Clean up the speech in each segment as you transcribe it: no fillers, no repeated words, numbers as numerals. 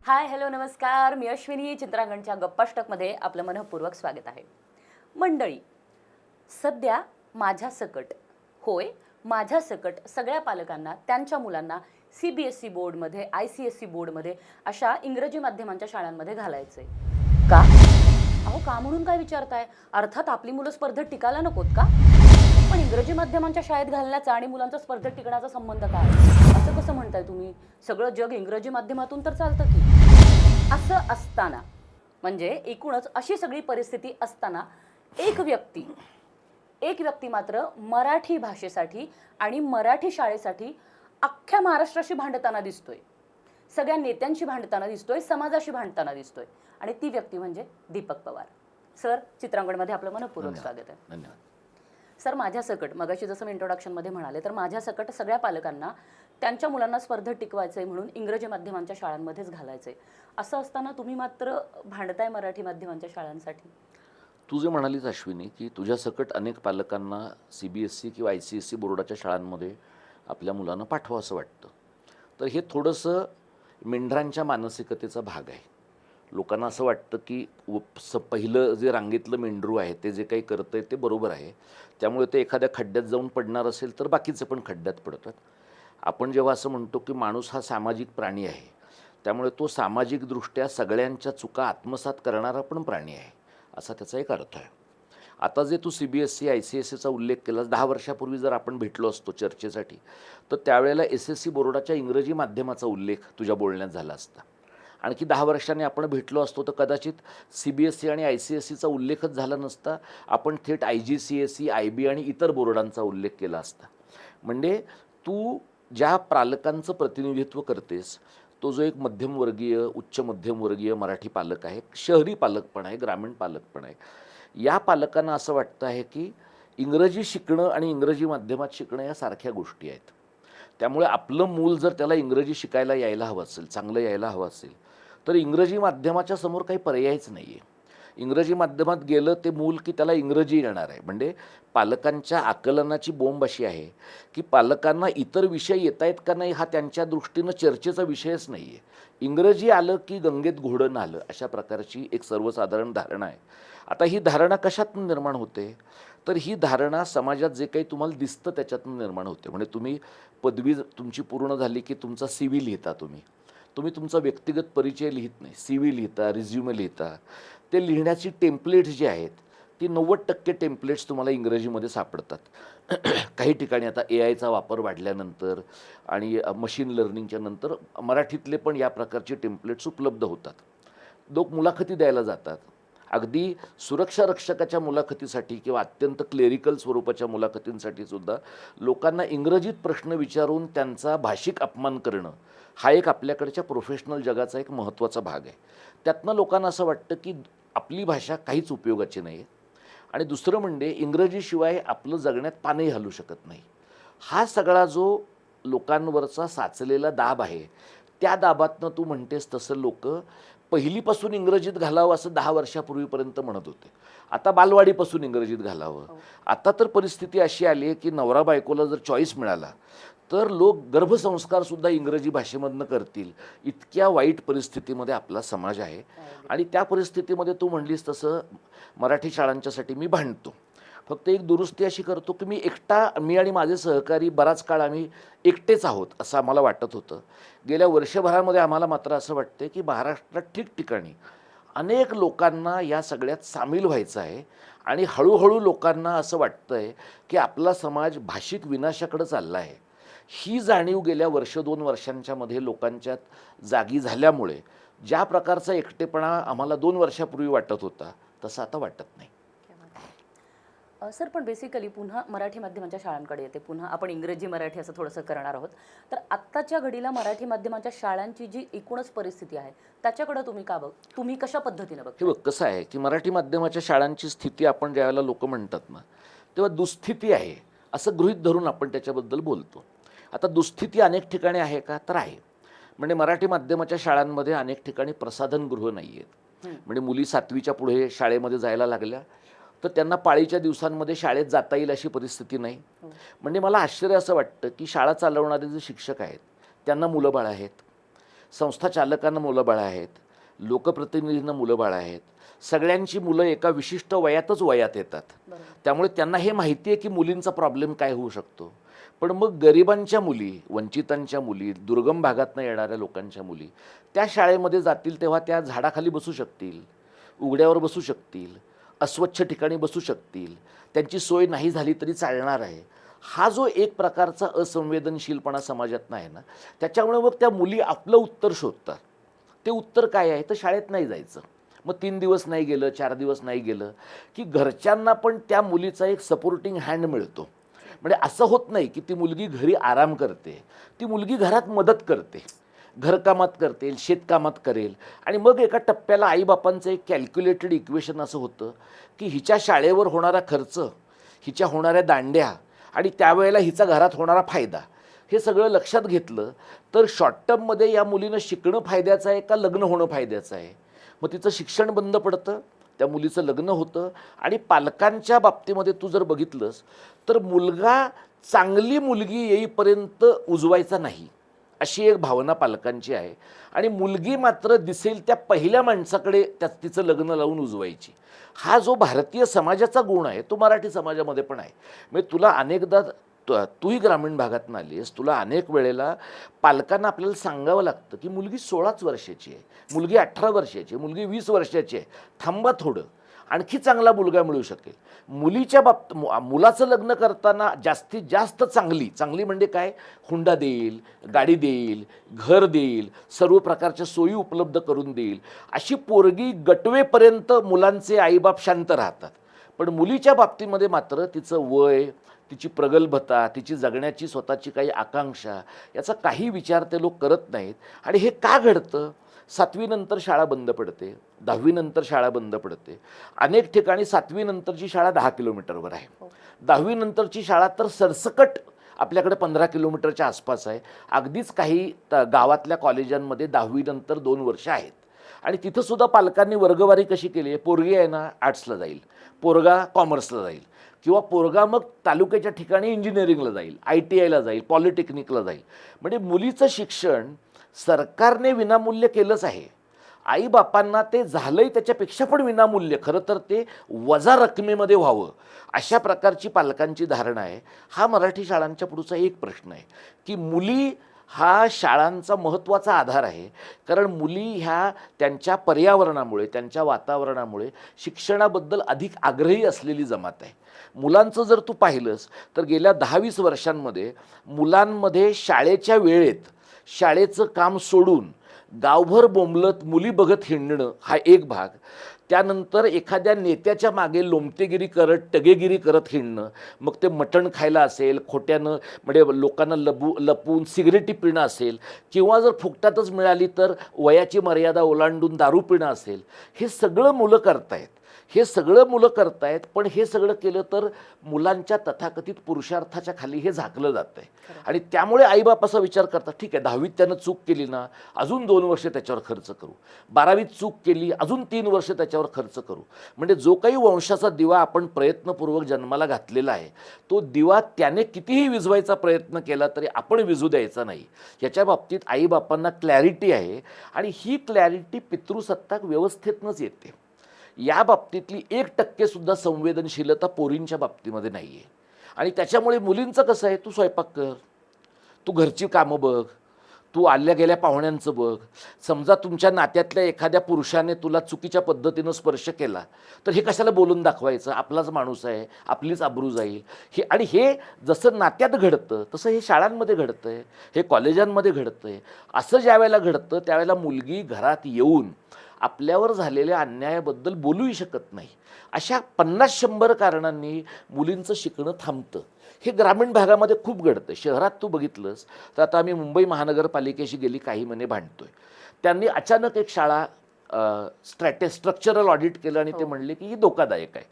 Hi hello नमस्कार, मी अश्विनी. चित्रांगणच्या गप्पाष्टकमध्ये आपलं मनःपूर्वक स्वागत आहे. मंडळी, सध्या माझ्या सकट, होय माझ्या सकट सगळ्या पालकांना त्यांच्या मुलांना CBSE बोर्डमध्ये, ICSE बोर्डमध्ये अशा इंग्रजी माध्यमांच्या शाळांमध्ये घालायचंय. का? अहो का म्हणून काय विचारताय? अर्थात आपली मुलं स्पर्धेत टिकायला नकोत का? पण इंग्रजी माध्यमांच्या शाळेत घालण्याचा आणि मुलांचा स्पर्धेत टिकण्याचा संबंध काय? असं कसं म्हणताय तुम्ही? सगळं जग इंग्रजी माध्यमातून तर चालतं की. असं असताना, म्हणजे एकूणच अशी सगळी परिस्थिती असताना एक व्यक्ती मात्र मराठी भाषेसाठी आणि मराठी शाळेसाठी अख्ख्या महाराष्ट्राशी भांडताना दिसतोय. सगळ्या नेत्यांशी भांडताना दिसतोय, समाजाशी भांडताना दिसतोय, आणि ती व्यक्ती म्हणजे दीपक पवार. सर, चित्रांगणमध्ये आपलं मनःपूर्वक स्वागत आहे. धन्यवाद. सर, माझ्या सकट, मगाशी जसं मी इंट्रोडक्शनमध्ये म्हणाले, तर माझ्या सकट सगळ्या पालकांना त्यांच्या मुलांना स्पर्धेत टिकवायचंय म्हणून इंग्रजी माध्यमांच्या शाळांमध्येच घालायचंय. असं असताना तुम्ही मात्र भांडताय मराठी माध्यमांच्या शाळांसाठी. तू जे म्हणालीस अश्विनी की तुझ्या सकट अनेक पालकांना CBSE किंवा ICSE बोर्डाच्या शाळांमध्ये आपल्या मुलांना पाठवा असं वाटतं. तर हे थोडंसं मेंढरांच्या मानसिकतेचा भाग आहे. लोकांना असं वाटतं की पहिलं जे रांगेतलं मेंढरू आहे ते जे काही करतंय ते बरोबर आहे, त्यामुळे ते एखाद्या खड्ड्यात जाऊन पडणार असेल तर बाकीचे पण खड्ड्यात पडतात. आपण जेव्हा असं म्हणतो की माणूस हा सामाजिक प्राणी आहे, त्यामुळे तो सामाजिकदृष्ट्या सगळ्यांच्या चुका आत्मसात करणारा पण प्राणी आहे, असा त्याचा एक अर्थ आहे. आता जे तू CBSE ICSEचा उल्लेख केलास, 10 वर्षापूर्वी जर आपण भेटलो असतो चर्चेसाठी, तर त्यावेळेला SSC बोर्डाच्या इंग्रजी माध्यमाचा उल्लेख तुझ्या बोलण्यात झाला असता. आणखी 10 वर्षांनी आपण भेटलो असतो तर कदाचित CBSE आणि ICSEचा उल्लेखच झाला नसता. आपण थेट IGCSE, IB आणि इतर बोर्डांचा उल्लेख केला असता. म्हणजे तू ज्या पालकांचं प्रतिनिधित्व करतेस, तो जो एक मध्यमवर्गीय, उच्च मध्यमवर्गीय मराठी पालक आहे, शहरी पालक पण आहे, ग्रामीण पालक पण आहे. या पालकांना असं वाटतं आहे की इंग्रजी शिकणं आणि इंग्रजी माध्यमात शिकणं या सारख्या गोष्टी आहेत. त्यामुळे आपलं मूल जर त्याला इंग्रजी शिकायला यायला हवं असेल, चांगलं यायला हवं असेल, तर इंग्रजी माध्यमाच्या समोर काही पर्यायच नाही आहे. इंग्रजी माध्यमात गेलं ते मूल की त्याला इंग्रजी येणार आहे. म्हणजे पालकांच्या आकलनाची बोंब अशी आहे की पालकांना इतर विषय येत आहेत का नाही हा त्यांच्या दृष्टीनं चर्चेचा विषयच नाही आहे. इंग्रजी आलं की गंगेत घोडं नालं, अशा प्रकारची एक सर्वसाधारण धारणा आहे. आता ही धारणा कशातून निर्माण होते? तर ही धारणा समाजात जे काही तुम्हाला दिसतं त्याच्यातून निर्माण होते. म्हणजे तुम्ही पदवी तुमची पूर्ण झाली की तुमचा CV लिहिता, तुम्ही तुमचा व्यक्तिगत परिचय लिहित नाही, CV लिहिता, रिझ्युमे लिहिता. ते लिहिण्याची टेम्पलेट्स जी आहेत ती 90% टेम्पलेट्स तुम्हाला इंग्रजीमध्ये सापडतात. काही ठिकाणी आता AIचा वापर वाढल्यानंतर आणि मशीन लर्निंगच्या नंतर मराठीतले पण या प्रकारचे टेम्पलेट्स उपलब्ध होतात. लोक मुलाखती द्यायला जातात. अगदी सुरक्षा रक्षकाच्या मुलाखतीसाठी किंवा अत्यंत क्लेरिकल स्वरूपाच्या मुलाखतींसाठी सुद्धा लोकांना इंग्रजीत प्रश्न विचारून त्यांचा भाषिक अपमान करणं हा एक आपल्याकडच्या प्रोफेशनल जगाचा एक महत्त्वाचा भाग आहे. त्यातनं लोकांना असं वाटतं की आपली भाषा काहीच उपयोगाची नाही आहे, आणि दुसरं म्हणजे इंग्रजीशिवाय आपलं जगण्यात पानही हलू शकत नाही. हा सगळा जो लोकांवरचा साचलेला दाब आहे, त्या दाबातनं तू म्हणतेस तसं लोक पहिलीपासून इंग्रजीत घालावं असं 10 वर्षापूर्वीपर्यंत म्हणत होते. आता बालवाडीपासून इंग्रजीत घालावं. आता तर परिस्थिती अशी आली आहे की नवरा बायकोला जर चॉईस मिळाला तर लोक गर्भसंस्कारसुद्धा इंग्रजी भाषेमधनं करतील, इतक्या वाईट परिस्थितीमध्ये आपला समाज आहे. आणि त्या परिस्थितीमध्ये तू म्हणलीस तसं मराठी शाळांच्यासाठी मी भांडतो. फक्त एक दुरुस्ती अशी करतो की मी आणि माझे सहकारी बराच काळ आम्ही एकटेच आहोत असं आम्हाला वाटत होतं. गेल्या वर्षभरामध्ये आम्हाला मात्र असं वाटतं की महाराष्ट्रात ठिकठिकाणी अनेक लोकांना या सगळ्यात सामील व्हायचं आहे, आणि हळूहळू लोकांना असं वाटतं आहे की आपला समाज भाषिक विनाशाकडे चालला आहे. ही जाणीव गेल्या 1-2 वर्षांच्या मध्ये लोकांच्यात जागी झाल्यामुळे ज्या प्रकारचा एकटेपणा आम्हाला 2 वर्षापूर्वी वाटत होता तसं आता वाटत नाही. सर, पण बेसिकली पुन्हा मराठी माध्यमांच्या शाळांकडे येते. पुन्हा आपण इंग्रजी मराठी असं थोडंसं करणार आहोत. तर आत्ताच्या घडीला मराठी माध्यमांच्या शाळांची जी एकूणच परिस्थिती आहे त्याच्याकडे तुम्ही कशा पद्धतीने बघता? हे बघ कसं आहे की मराठी माध्यमाच्या शाळांची स्थिती आपण ज्यावेळेला लोक म्हणतात ना, तेव्हा दुःस्थिती आहे असं गृहीत धरून आपण त्याच्याबद्दल बोलतो. आता दुःस्थिती अनेक ठिकाणी आहे का? तर आहे. म्हणजे मराठी माध्यमाच्या शाळांमध्ये अनेक ठिकाणी प्रसाधनगृह नाही आहेत. म्हणजे मुली 7वीच्या पुढे शाळेमध्ये जायला लागल्या तर त्यांना पाळीच्या दिवसांमध्ये शाळेत जाता येईल अशी परिस्थिती नाही. म्हणजे मला आश्चर्य असं वाटतं की शाळा चालवणारे जे शिक्षक आहेत त्यांना मुलं बाळ आहेत, संस्था चालकांना मुलं-बाळं आहेत, लोकप्रतिनिधींना मुलं-बाळं आहेत. सगळ्यांची मुलं एका विशिष्ट वयात येतात. बरोबर. त्यामुळे त्यांना हे माहिती आहे की मुलींचा प्रॉब्लेम काय होऊ शकतो. पण मग गरिबांच्या मुली, वंचितांच्या मुली, दुर्गम भागातनं येणाऱ्या लोकांच्या मुली त्या शाळेमध्ये जातील तेव्हा त्या झाडाखाली बसू शकतील, उघड्यावर बसू शकतील, अस्वच्छ ठिकाणी बसू शकतील, त्यांची सोय नाही झाली तरी चालणार आहे. हा जो एक प्रकारचा असंवेदनशीलपणा समाजात आहे ना, त्याच्यामुळे मग त्या मुली आपलं उत्तर शोधतात. ते उत्तर काय आहे तर शाळेत नाही जायचं. मग 3 दिवस नाही गेलं, 4 दिवस नाही गेलं की घरच्यांना पण त्या मुलीचा एक सपोर्टिंग हँड मिळतो. म्हणजे असं होत नाही की ती मुलगी घरी आराम करते, ती मुलगी घरात मदत करते, घरकामात करते, शेतकामात करेल. आणि मग एका टप्प्याला आईबापांचं एक कॅल्क्युलेटेड इक्वेशन असं होतं की हिच्या शाळेवर होणारा खर्च, हिच्या होणाऱ्या दांड्या आणि त्यावेळेला हिचा घरात होणारा फायदा, हे सगळं लक्षात घेतलं तर शॉर्ट टर्ममध्ये या मुलीनं शिकणं फायद्याचं आहे का लग्न होणं फायद्याचं आहे. मग तिचं शिक्षण बंद पडतं, त्या मुलीचं लग्न होतं. आणि पालकांच्या बाबतीमध्ये तू जर बघितलंस तर मुलगा चांगली मुलगी येईपर्यंत उजवायचा नाही, अशी एक भावना पालकांची आहे. आणि मुलगी मात्र दिसेल त्या पहिल्या माणसाकडे तिचं लग्न लावून उजवायची. हा जो भारतीय समाजाचा गुण आहे तो मराठी समाजामध्ये पण आहे. म्हणजे तुला अनेकदा तूही ग्रामीण भागातून आली आहेस, तुला अनेक वेळेला पालकांना आपल्याला सांगावं लागतं की मुलगी 16च वर्षाची आहे, मुलगी 18 वर्षाची आहे, मुलगी 20 वर्षाची आहे, थांबा थोडं, आणखी चांगला मुलगा मिळू शकेल. मुलीच्या मुलाचं लग्न करताना जास्तीत जास्त चांगली म्हणजे काय, हुंडा देईल, गाडी देईल, घर देईल, सर्व प्रकारच्या सोयी उपलब्ध करून देईल, अशी पोरगी गटवेपर्यंत मुलांचे आईबाप शांत राहतात. पण मुलीच्या बाबतीमध्ये मात्र तिचं वय, तिची प्रगल्भता, तिची जगण्याची स्वतःची काही आकांक्षा, याचा काही विचार ते लोक करत नाहीत. आणि हे का घडतं? 7वी नंतर शाळा बंद पडते, 10वी नंतर शाळा बंद पडते. अनेक ठिकाणी 7वी नंतरची शाळा 10 किलोमीटरवर आहे, 10वी नंतरची शाळा तर सरसकट आपल्याकडे 15 किलोमीटरच्या आसपास आहे. अगदीच काही गावातल्या कॉलेजांमध्ये 10वी नंतर 2 वर्ष आहेत. आणि तिथंसुद्धा पालकांनी वर्गवारी कशी केली आहे, पोरगी आहे ना आर्ट्सला जाईल, पोरगा कॉमर्सला जाईल, किंवा पोरगा मग तालुक्याच्या ठिकाणी इंजिनिअरिंगला जाईल, ITIला जाईल, पॉलिटेक्निकला जाईल. म्हणजे मुलीचं शिक्षण सरकारने विनामूल्य केलंच आहे. आईबापांना ते झालंय त्याच्यापेक्षा पण विनामूल्य, खरं तर ते वजा रकमेमध्ये व्हावं, अशा प्रकारची पालकांची धारणा आहे. हा मराठी शाळांच्या पुढचा एक प्रश्न आहे की मुली हा शाळांचा महत्त्वाचा आधार आहे. कारण मुली ह्या त्यांच्या पर्यावरणामुळे, त्यांच्या वातावरणामुळे शिक्षणाबद्दल अधिक आग्रही असलेली जमात आहे. मुलांचं जर तू पाहिलंस तर गेल्या 10-20 वर्षांमध्ये मुलांमध्ये शाळेच्या वेळेत शाळेचं काम सोडून गावभर बोंबलत मुली बघत हिंडणं हा एक भाग, त्यानंतर एखाद्या नेत्याच्या मागे लोमतेगिरी करत, टगेगिरी करत हिंडणं, मग ते मटण खायला असेल, खोट्यानं म्हणजे लोकांना लपून सिगरेटी पिणं असेल, किंवा जर फुकटातच मिळाली तर वयाची मर्यादा ओलांडून दारू पिणं असेल, हे सगळं मुलं करतायत. हे सगळं मुलं करतायत. पण हे सगळं केलं तर मुलांच्या तथाकथित पुरुषार्थाच्या खाली हे झाकलं जातं आहे. आणि त्यामुळे आईबाप असा विचार करतात, ठीक आहे 10वीत त्यानं चूक केली ना, अजून 2 वर्ष त्याच्यावर खर्च करू, 12वीत चूक केली अजून 3 वर्ष त्याच्यावर खर्च करू. म्हणजे जो काही वंशाचा दिवा आपण प्रयत्नपूर्वक जन्माला घातलेला आहे तो दिवा त्याने कितीही विझवायचा प्रयत्न केला तरी आपण विझू द्यायचा नाही. याच्या बाबतीत आईबापांना क्लॅरिटी आहे. आणि ही क्लॅरिटी पितृसत्ताक व्यवस्थेतनंच येते. या बाबतीतली 1% सुद्धा संवेदनशीलता पोरींच्या बाबतीमध्ये नाही आहे. आणि त्याच्यामुळे मुलींचं कसं आहे, तू स्वयंपाक कर, तू घरची कामं बघ, तू आल्या गेल्या पाहुण्यांचं बघ. समजा तुमच्या नात्यातल्या एखाद्या पुरुषाने तुला चुकीच्या पद्धतीनं स्पर्श केला तर हे कशाला बोलून दाखवायचं, आपलाच माणूस आहे, आपलीच आबरू जाईल. आणि हे जसं नात्यात घडतं तसं हे शाळांमध्ये घडतं आहे, हे कॉलेजांमध्ये घडतं आहे. असं ज्या वेळेला घडतं त्यावेळेला मुलगी घरात येऊन आपल्यावर झालेल्या अन्यायाबद्दल बोलूही शकत नाही. अशा 50-100 कारणांनी मुलींचं शिकणं थांबतं. हे ग्रामीण भागामध्ये खूप घडतं. शहरात तू बघितलंस तर आता आम्ही मुंबई महानगरपालिकेशी गेली काही महिने भांडतोय. त्यांनी अचानक एक शाळा स्ट्रक्चरल ऑडिट केलं आणि ते म्हणले की ही धोकादायक आहे.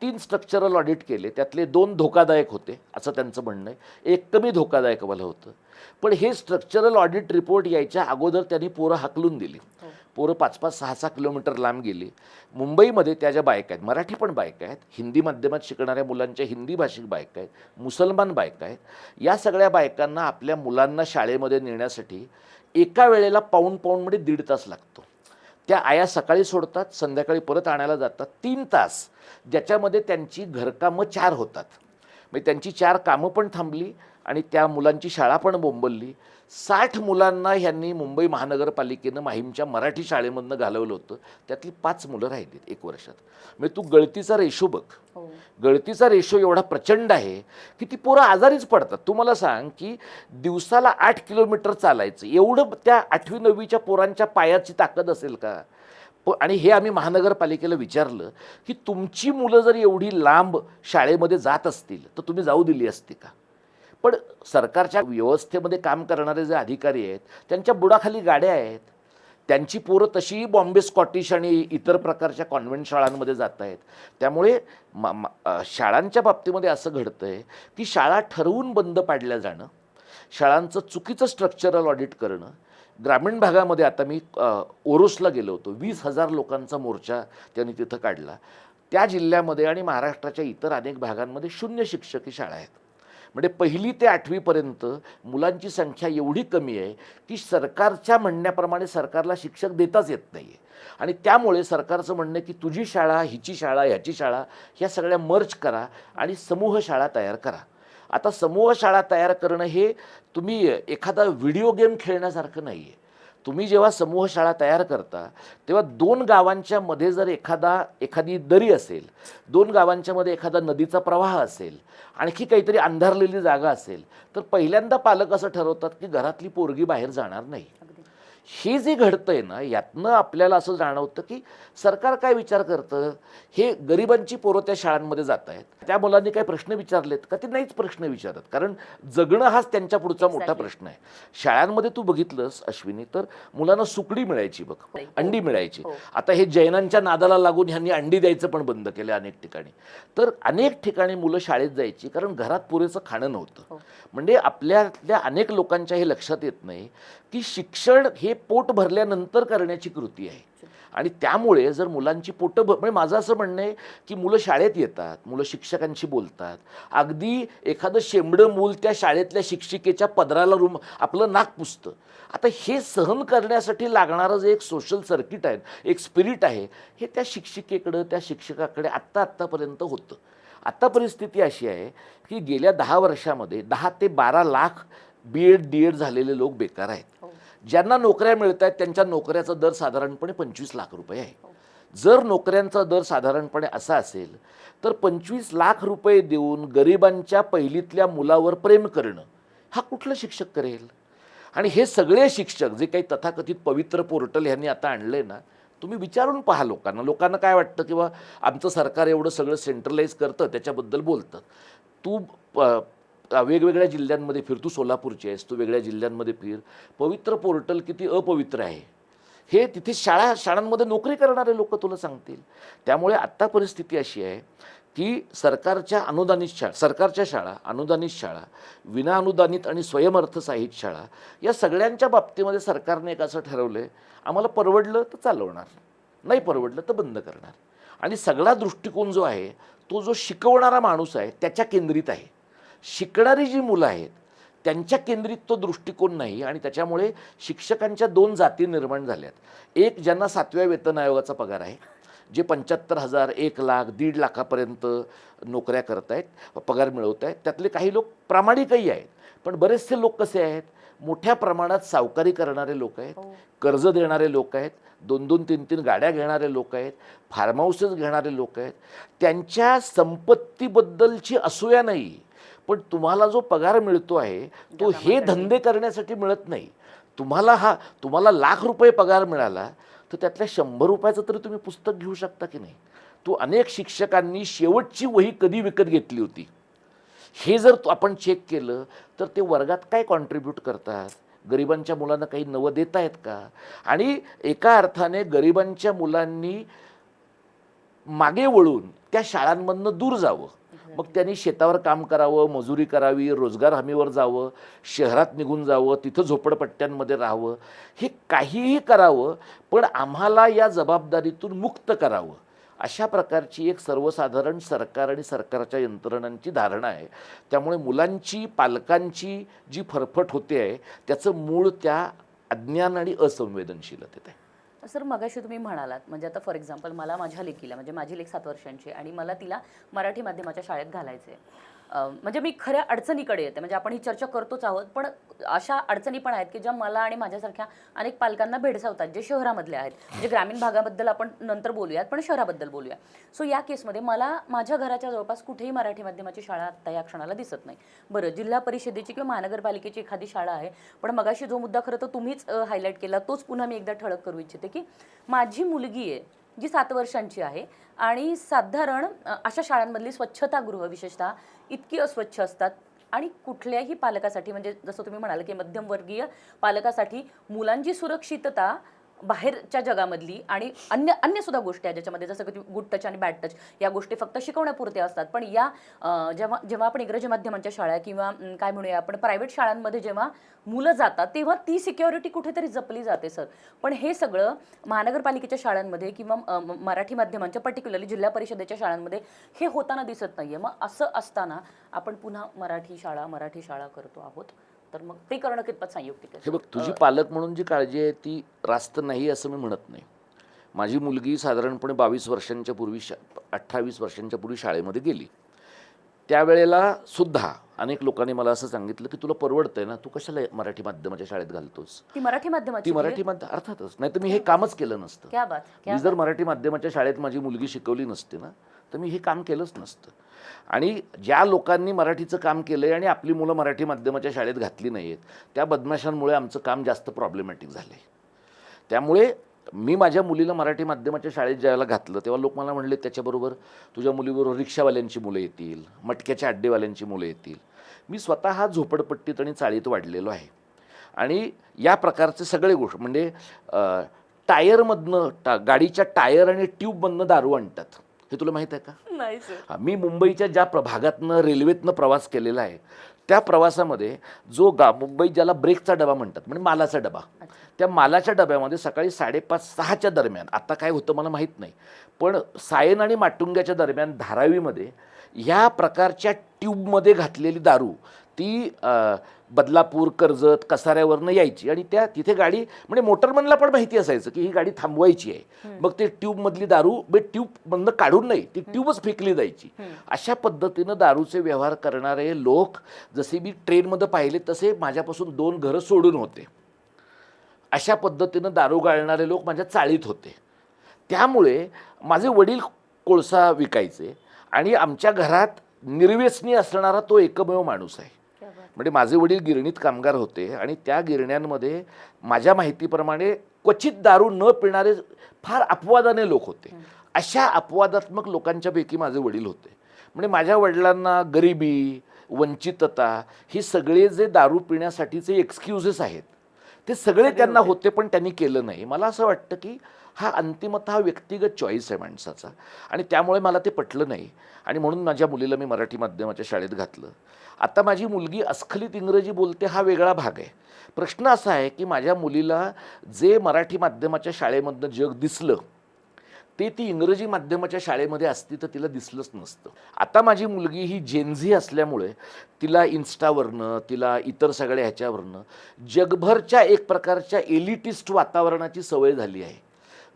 3 स्ट्रक्चरल ऑडिट केले, त्यातले 2 धोकादायक होते असं त्यांचं म्हणणं आहे, एक कमी धोकादायकवालं होतं. पण हे स्ट्रक्चरल ऑडिट रिपोर्ट यायच्या अगोदर त्यांनी पोरं हाकलून दिली. पोरं 5-5, 6-6 किलोमीटर लांब गेली. मुंबईमध्ये त्या ज्या बायका आहेत, मराठी पण बायका आहेत, हिंदी माध्यमात शिकणाऱ्या मुलांच्या हिंदी भाषिक बायका आहेत, मुसलमान बायका आहेत, या सगळ्या बायकांना आपल्या मुलांना शाळेमध्ये नेण्यासाठी एका वेळेला पाऊण म्हणजे 1.5 तास लागतो. त्या आया सकाळी सोडतात, संध्याकाळी परत आणायला जातात. 3 तास ज्याच्यामध्ये त्यांची घरकामं 4 होतात. म्हणजे त्यांची 4 कामं पण थांबली आणि त्या मुलांची शाळा पण बोंबलली. 60 मुलांना ह्यांनी मुंबई महानगरपालिकेनं माहीमच्या मराठी शाळेमधनं घालवलं होतं. त्यातली 5 मुलं राहिलीत 1 वर्षात. म्हणजे तू गळतीचा रेशो बघ. गळतीचा रेशो एवढा प्रचंड आहे की ती पोरं आजारीच पडतात. तू मला सांग की दिवसाला 8 किलोमीटर चालायचं, एवढं त्या 8वी 9वीच्या पोरांच्या पायाची ताकद असेल का? आणि हे आम्ही महानगरपालिकेला विचारलं की तुमची मुलं जर एवढी लांब शाळेमध्ये जात असतील तर तुम्ही जाऊ दिली असती का? पण सरकारच्या व्यवस्थेमध्ये काम करणारे जे अधिकारी आहेत त्यांच्या बुडाखाली गाड्या आहेत. त्यांची पोरं तशीही बॉम्बे स्कॉटिश आणि इतर प्रकारच्या कॉन्व्हेंट शाळांमध्ये जात आहेत. त्यामुळे शाळांच्या बाबतीमध्ये असं घडतं आहे की शाळा ठरवून बंद पाडल्या जाणं, शाळांचं चुकीचं स्ट्रक्चरल ऑडिट करणं. ग्रामीण भागामध्ये आता मी ओरोसला गेलो होतो. 20,000 लोकांचा मोर्चा त्यांनी तिथं काढला. त्या जिल्ह्यामध्ये आणि महाराष्ट्राच्या इतर अनेक भागांमध्ये 0 शिक्षकी शाळा आहेत. म्हणजे 1ली ते 8वीपर्यंत मुलांची संख्या एवढी कमी आहे की सरकारच्या म्हणण्याप्रमाणे सरकारला शिक्षक देताच येत नाही आहे. आणि त्यामुळे सरकारचं म्हणणं आहे की तुझी शाळा, हिची शाळा, ह्याची शाळा ह्या सगळ्या मर्ज करा आणि समूह शाळा तयार करा. आता समूह शाळा तयार करणं हे तुम्ही एखादा व्हिडिओ गेम खेळण्यासारखं नाही आहे. तुम्ही जेव्हा समूह शाळा तयार करता तेव्हा 2 गावांच्या मध्ये जर एखादी दरी असेल, 2 गावांच्या मध्ये एखादा नदीचा प्रवाह असेल, आणखी काहीतरी अंधारलेली जागा असेल, तर पहिल्यांदा पालक असं ठरवतात की घरातली पोरगी बाहेर जाणार नाही. हे जे घडतंय ना, यातनं आपल्याला असं जाणवतं की सरकार काय विचार करतं. हे गरिबांची पोरं त्या शाळांमध्ये जात आहेत, त्या मुलांनी काय प्रश्न विचारलेत का? ते नाहीच प्रश्न विचारत, कारण जगणं हाच त्यांच्या पुढचा मोठा प्रश्न आहे. शाळांमध्ये तू बघितलंस अश्विनी तर मुलांना सुकडी मिळायची बघ, अंडी मिळायची. आता हे जैनांच्या नादाला लागून ह्यांनी अंडी द्यायचं पण बंद केलं अनेक ठिकाणी. तर अनेक ठिकाणी मुलं शाळेत जायची कारण घरात पुरेसं खाणं नव्हतं. म्हणजे आपल्यातल्या अनेक लोकांच्या हे लक्षात येत नाही की शिक्षण हे पोट भरल्यानंतर करण्याची कृती आहे. आणि त्यामुळे जर मुलांची पोटं म्हणजे माझं असं म्हणणं आहे की मुलं शाळेत येतात, मुलं शिक्षकांशी बोलतात. अगदी एखादं शेंबडं मूल त्या शाळेतल्या शिक्षिकेच्या पदराला आपलं नाक पुसतं. आता हे सहन करण्यासाठी लागणारं जे एक सोशल सर्किट आहे, एक स्पिरिट आहे, हे त्या शिक्षिकेकडं, त्या शिक्षकाकडे आत्तापर्यंत होतं. आता परिस्थिती अशी आहे की गेल्या 10 वर्षामध्ये 10 ते 12 लाख BEd DEd झालेले लोक बेकार आहेत. ज्यांना नोकऱ्या मिळत आहेत त्यांच्या नोकऱ्याचा दर साधारणपणे 25 लाख रुपये आहे. जर नोकऱ्यांचा दर साधारणपणे असा असेल तर 25 लाख रुपये देऊन गरिबांच्या पहिलीतल्या मुलावर प्रेम करणं हा कुठला शिक्षक करेल? आणि हे सगळे शिक्षक जे काही तथाकथित पवित्र पोर्टल ह्यांनी आता आणलंय ना, तुम्ही विचारून पहा लोकांना काय वाटतं किंवा आमचं सरकार एवढं सगळं सेंट्रलाइज करतं त्याच्याबद्दल बोलतं. तू वेगवेगळ्या जिल्ह्यांमध्ये फिर, तू सोलापूरची आहेस, तू वेगळ्या जिल्ह्यांमध्ये फिर. पवित्र पोर्टल किती अपवित्र आहे हे तिथे शाळांमध्ये नोकरी करणारे लोक तुला सांगतील. त्यामुळे आत्ता परिस्थिती अशी आहे की सरकारच्या शाळा, अनुदानित शाळा, विनाअनुदानित आणि स्वयंअर्थसहाय्यित शाळा या सगळ्यांच्या बाबतीमध्ये सरकारने एक असं ठरवलं आहे, आम्हाला परवडलं तर चालवणार, नाही परवडलं तर बंद करणार. आणि सगळा दृष्टिकोन जो आहे तो जो शिकवणारा माणूस आहे त्याच्या केंद्रित आहे. शिकणारी जी मुलं आहेत त्यांच्या केंद्रित तो दृष्टिकोन नाही. आणि त्याच्यामुळे शिक्षकांच्या 2 जाती निर्माण झाल्यात. एक ज्यांना 7व्या वेतन आयोगाचा पगार आहे, जे 75,000, 1 लाख, 1.5 लाखापर्यंत नोकऱ्या करत आहेत, पगार मिळवत आहेत. त्यातले काही लोक प्रामाणिकही आहेत, पण बरेचसे लोक कसे आहेत, मोठ्या प्रमाणात सावकारी करणारे लोक आहेत, कर्ज देणारे लोक आहेत, 2-2, 3-3 गाड्या घेणारे लोक आहेत, फार्म हाऊसेस घेणारे लोक आहेत. त्यांच्या संपत्तीबद्दलची असूया नाही, पण तुम्हाला जो पगार मिळतो आहे तो हे धंदे करण्यासाठी मिळत नाही. तुम्हाला लाख रुपये पगार मिळाला तर त्यातल्या 100 रुपयाचं तरी तुम्ही पुस्तक घेऊ शकता की नाही. तो अनेक शिक्षकांनी शेवटची वही कधी विकत घेतली होती हे जर आपण चेक केलं तर ते वर्गात काय कॉन्ट्रीब्यूट करतात, गरिबांच्या मुलांना काही नवं देत आहेत का? आणि एका अर्थाने गरिबांच्या मुलांनी मागे वळून त्या शाळांमधनं दूर जावं. मग त्यांनी शेतावर काम करावं, मजुरी करावी, रोजगार हमीवर जावं, शहरात निघून जावं, तिथं झोपडपट्ट्यांमध्ये राहावं, हे काहीही करावं, पण आम्हाला या जबाबदारीतून मुक्त करावं, अशा प्रकारची एक सर्वसाधारण सरकार आणि सरकारच्या यंत्रणांची धारणा आहे. त्यामुळे मुलांची, पालकांची जी फरफट होते आहे त्याचं मूळ त्या अज्ञान आणि असंवेदनशीलतेत आहे. सर मगाशी तुम्ही म्हणालात म्हणजे आता फॉर एक्झाम्पल मला माझ्या लेकीला म्हणजे माझी लेक 7 वर्षांची आणि मला तिला मराठी माध्यमाच्या शाळेत घालायचं आहे. म्हणजे मी खऱ्या अडचणीकडे येते म्हणजे आपण ही चर्चा करतोच आहोत पण अशा अडचणी पण आहेत की ज्या मला आणि माझ्यासारख्या अनेक पालकांना भेडसावतात जे शहरामधले आहेत. म्हणजे ग्रामीण भागाबद्दल आपण नंतर बोलूयात पण शहराबद्दल बोलूया. सो या केसमध्ये मला माझ्या घराच्या जवळपास कुठेही मराठी माध्यमाची शाळा आत्ता या क्षणाला दिसत नाही. बरं जिल्हा परिषदेची किंवा महानगरपालिकेची एखादी शाळा आहे पण मगाशी जो मुद्दा खरं तर तुम्हीच हायलाईट केला तोच पुन्हा मी एकदा ठळक करू इच्छिते की माझी मुलगी आहे जी 7 वर्षांची आहे आणि साधारण अशा शाळांमधली स्वच्छतागृह विशेषतः इतकी अस्वच्छ असतात आणि कुठल्याही पालकासाठी म्हणजे जसं तुम्ही म्हणाल की मध्यमवर्गीय पालकासाठी मुलांची सुरक्षितता बाहेरच्या जगामधली आणि अन्य अन्य सुद्धा गोष्टी आहेत ज्याच्यामध्ये जसं की गुड टच आणि बॅड टच या गोष्टी फक्त शिकवण्यापुरत्या असतात. पण या जेव्हा जेव्हा आपण इंग्रजी माध्यमांच्या शाळा किंवा काय म्हणूया आपण प्रायव्हेट शाळांमध्ये जेव्हा मुलं जातात तेव्हा ती सिक्युरिटी कुठेतरी जपली जाते सर. पण हे सगळं महानगरपालिकेच्या शाळांमध्ये किंवा मराठी माध्यमांच्या पर्टिक्युलरली जिल्हा परिषदेच्या शाळांमध्ये हे होताना दिसत नाहीये. मग असं असताना आपण पुन्हा मराठी शाळा करतो आहोत तर मग ते करणं कितपत संयुक्तिक आहे? हे बघ तुझी पालक म्हणून जी काळजी आहे ती रास्त नाही असं मी म्हणत नाही. माझी मुलगी साधारणपणे 22 वर्षांच्या पूर्वी 28 वर्षांच्या पूर्वी शाळेमध्ये गेली. त्यावेळेला सुद्धा अनेक लोकांनी मला असं सांगितलं की तुला परवडतंय ना तू कशाला मराठी माध्यमाच्या शाळेत घालतोस. ती मराठी माध्यमाची अर्थातच नाही तर मी हे कामच केलं नसतं. क्या बात, क्या मी जर मराठी माध्यमाच्या शाळेत माझी मुलगी शिकवली नसते ना तर मी हे काम केलंच नसतं. आणि ज्या लोकांनी मराठीचं काम केलं आहे आणि आपली मुलं मराठी माध्यमाच्या शाळेत घातली नाही आहेत त्या बदमाशांमुळे आमचं काम जास्त प्रॉब्लेमॅटिक झालं आहे. त्यामुळे मी माझ्या मुलीला मराठी माध्यमाच्या शाळेत ज्यावेळेला घातलं तेव्हा लोक मला म्हणले त्याच्याबरोबर तुझ्या मुलीबरोबर रिक्षावाल्यांची मुलं येतील, मटक्याच्या अड्डेवाल्यांची मुलं येतील. मी स्वतः झोपडपट्टीत आणि चाळीत वाढलेलो आहे आणि या प्रकारचे सगळे गोष्ट म्हणजे टायरमधनं गाडीच्या टायर आणि ट्यूबमधनं दारू आणतात हे तुला माहीत आहे का? नाही सर. मी मुंबईच्या ज्या भागातनं रेल्वेतनं प्रवास केलेला आहे त्या प्रवासामध्ये जो मुंबईत ज्याला ब्रेकचा डबा म्हणतात म्हणजे मालाचा डबा त्या मालाच्या डब्यामध्ये सकाळी 5:30-6च्या दरम्यान आता काय होतं मला माहीत नाही पण सायन आणि माटुंग्याच्या दरम्यान धारावीमध्ये ह्या प्रकारच्या ट्यूबमध्ये घातलेली दारू ती बदलापूर कर्जत कसाऱ्यावरनं यायची आणि त्या तिथे गाडी म्हणजे मोटरमनला पण माहिती असायचं की ही गाडी थांबवायची आहे. मग ते ट्यूबमधली दारू ट्यूबमधनं काढून नाही ती ट्यूबच फेकली जायची. अशा पद्धतीनं दारूचे व्यवहार करणारे लोक जसे मी ट्रेनमध्ये पाहिले तसे माझ्यापासून 2 घरं सोडून होते. अशा पद्धतीनं दारू गाळणारे लोक माझ्या चाळीत होते. त्यामुळे माझे वडील कोळसा विकायचे आणि आमच्या घरात निर्व्यसनी असणारा तो एकमेव माणूस आहे. म्हणजे माझे वडील गिरणीत कामगार होते आणि त्या गिरण्यांमध्ये माझ्या माहितीप्रमाणे क्वचित दारू न पिणारे फार अपवादाने लोक होते. अशा अपवादात्मक लोकांच्यापैकी माझे वडील होते. म्हणजे माझ्या वडिलांना गरिबी वंचितता ही सगळे जे दारू पिण्यासाठीचे एक्सक्युजेस आहेत ते सगळे त्यांना होते पण त्यांनी केलं नाही. मला असं वाटतं की हा अंतिमतः व्यक्तिगत चॉईस आहे माणसाचा आणि त्यामुळे मला ते पटलं नाही आणि म्हणून माझ्या मुलीला मी मराठी माध्यमाच्या शाळेत घातलं. आता माझी मुलगी अस्खलित इंग्रजी बोलते हा वेगळा भाग आहे. प्रश्न असा आहे की माझ्या मुलीला जे मराठी माध्यमाच्या शाळेमधनं जग दिसलं ते ती इंग्रजी माध्यमाच्या शाळेमध्ये असती तर तिला दिसलंच नसतं. आता माझी मुलगी ही जेनझी असल्यामुळे तिला इन्स्टावरनं तिला इतर सगळ्या ह्याच्यावरनं जगभरच्या एक प्रकारच्या एलिटिस्ट वातावरणाची सवय झाली आहे.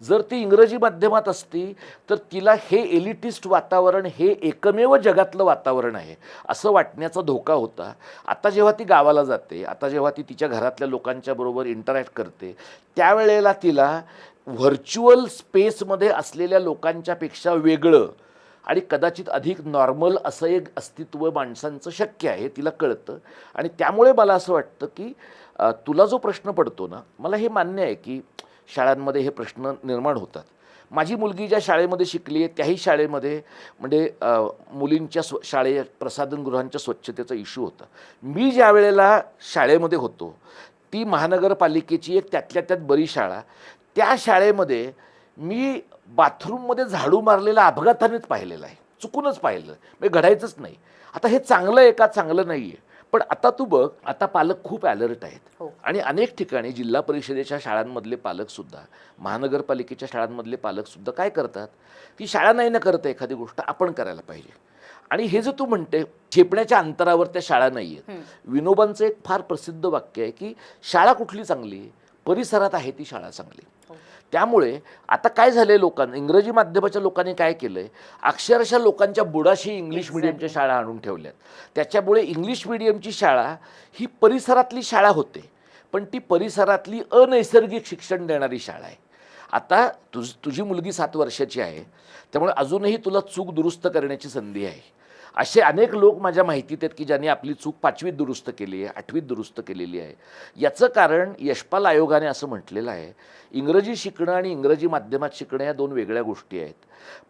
जर ती इंग्रजी माध्यमात असती तर तिला हे एलिटिस्ट वातावरण हे एकमेव जगातलं वातावरण आहे असं वाटण्याचा धोका होता. आता जेव्हा ती गावाला जाते आता जेव्हा ती तिच्या घरातल्या लोकांच्या बरोबर इंटरॅक्ट करते त्यावेळेला तिला व्हर्च्युअल स्पेसमध्ये असलेल्या लोकांच्यापेक्षा वेगळं आणि कदाचित अधिक नॉर्मल असं एक अस्तित्व माणसांचं शक्य आहे तिला कळतं. आणि त्यामुळे मला असं वाटतं की तुला जो प्रश्न पडतो ना मला हे मान्य आहे की शाळांमध्ये हे प्रश्न निर्माण होतात. माझी मुलगी ज्या शाळेमध्ये शिकली आहे त्याही शाळेमध्ये म्हणजे मुलींच्या शाळेत प्रसाधनगृहांच्या स्वच्छतेचा इश्यू होता. मी ज्या वेळेला शाळेमध्ये होतो ती महानगरपालिकेची एक त्यातल्या त्यात बरी शाळा. त्या शाळेमध्ये मी बाथरूममध्ये झाडू मारलेला अपघातानेच पाहिलेला आहे चुकूनच पाहिलं म्हणजे घडायचंच नाही. आता हे चांगलं आहे का चांगलं नाही आहे पण आता तू बघ आता पालक खूप ॲलर्ट आहेत आणि अनेक ठिकाणी जिल्हा परिषदेच्या शाळांमधले पालकसुद्धा महानगरपालिकेच्या शाळांमधले पालकसुद्धा काय करतात की शाळा नाही ना करत एखादी गोष्ट आपण करायला पाहिजे. आणि हे जे तू म्हणते झेपण्याच्या अंतरावर त्या शाळा नाही आहेत. विनोबांचं एक फार प्रसिद्ध वाक्य आहे की शाळा कुठली चांगली परिसरात आहे ती शाळा चांगली. हो. त्यामुळे आता काय झालंय, लोकांना इंग्रजी माध्यमाच्या लोकांनी काय केलंय, अक्षरशः लोकांच्या बुडाशी इंग्लिश मिडियमच्या शाळा आणून ठेवल्यात. त्याच्यामुळे इंग्लिश मिडियमची शाळा ही परिसरातली शाळा होते, पण ती परिसरातली अनैसर्गिक शिक्षण देणारी शाळा आहे. आता तुझी मुलगी 7 वर्षाची आहे, त्यामुळे अजूनही तुला चूक दुरुस्त करण्याची संधी आहे. असे अनेक लोक माझ्या माहितीत आहेत की ज्यांनी आपली चूक 5वीत दुरुस्त केली आहे, 8वीत दुरुस्त केलेली आहे. याचं कारण यशपाल आयोगाने असं म्हटलेलं आहे, इंग्रजी शिकणं आणि इंग्रजी माध्यमात शिकणं या 2 वेगळ्या गोष्टी आहेत.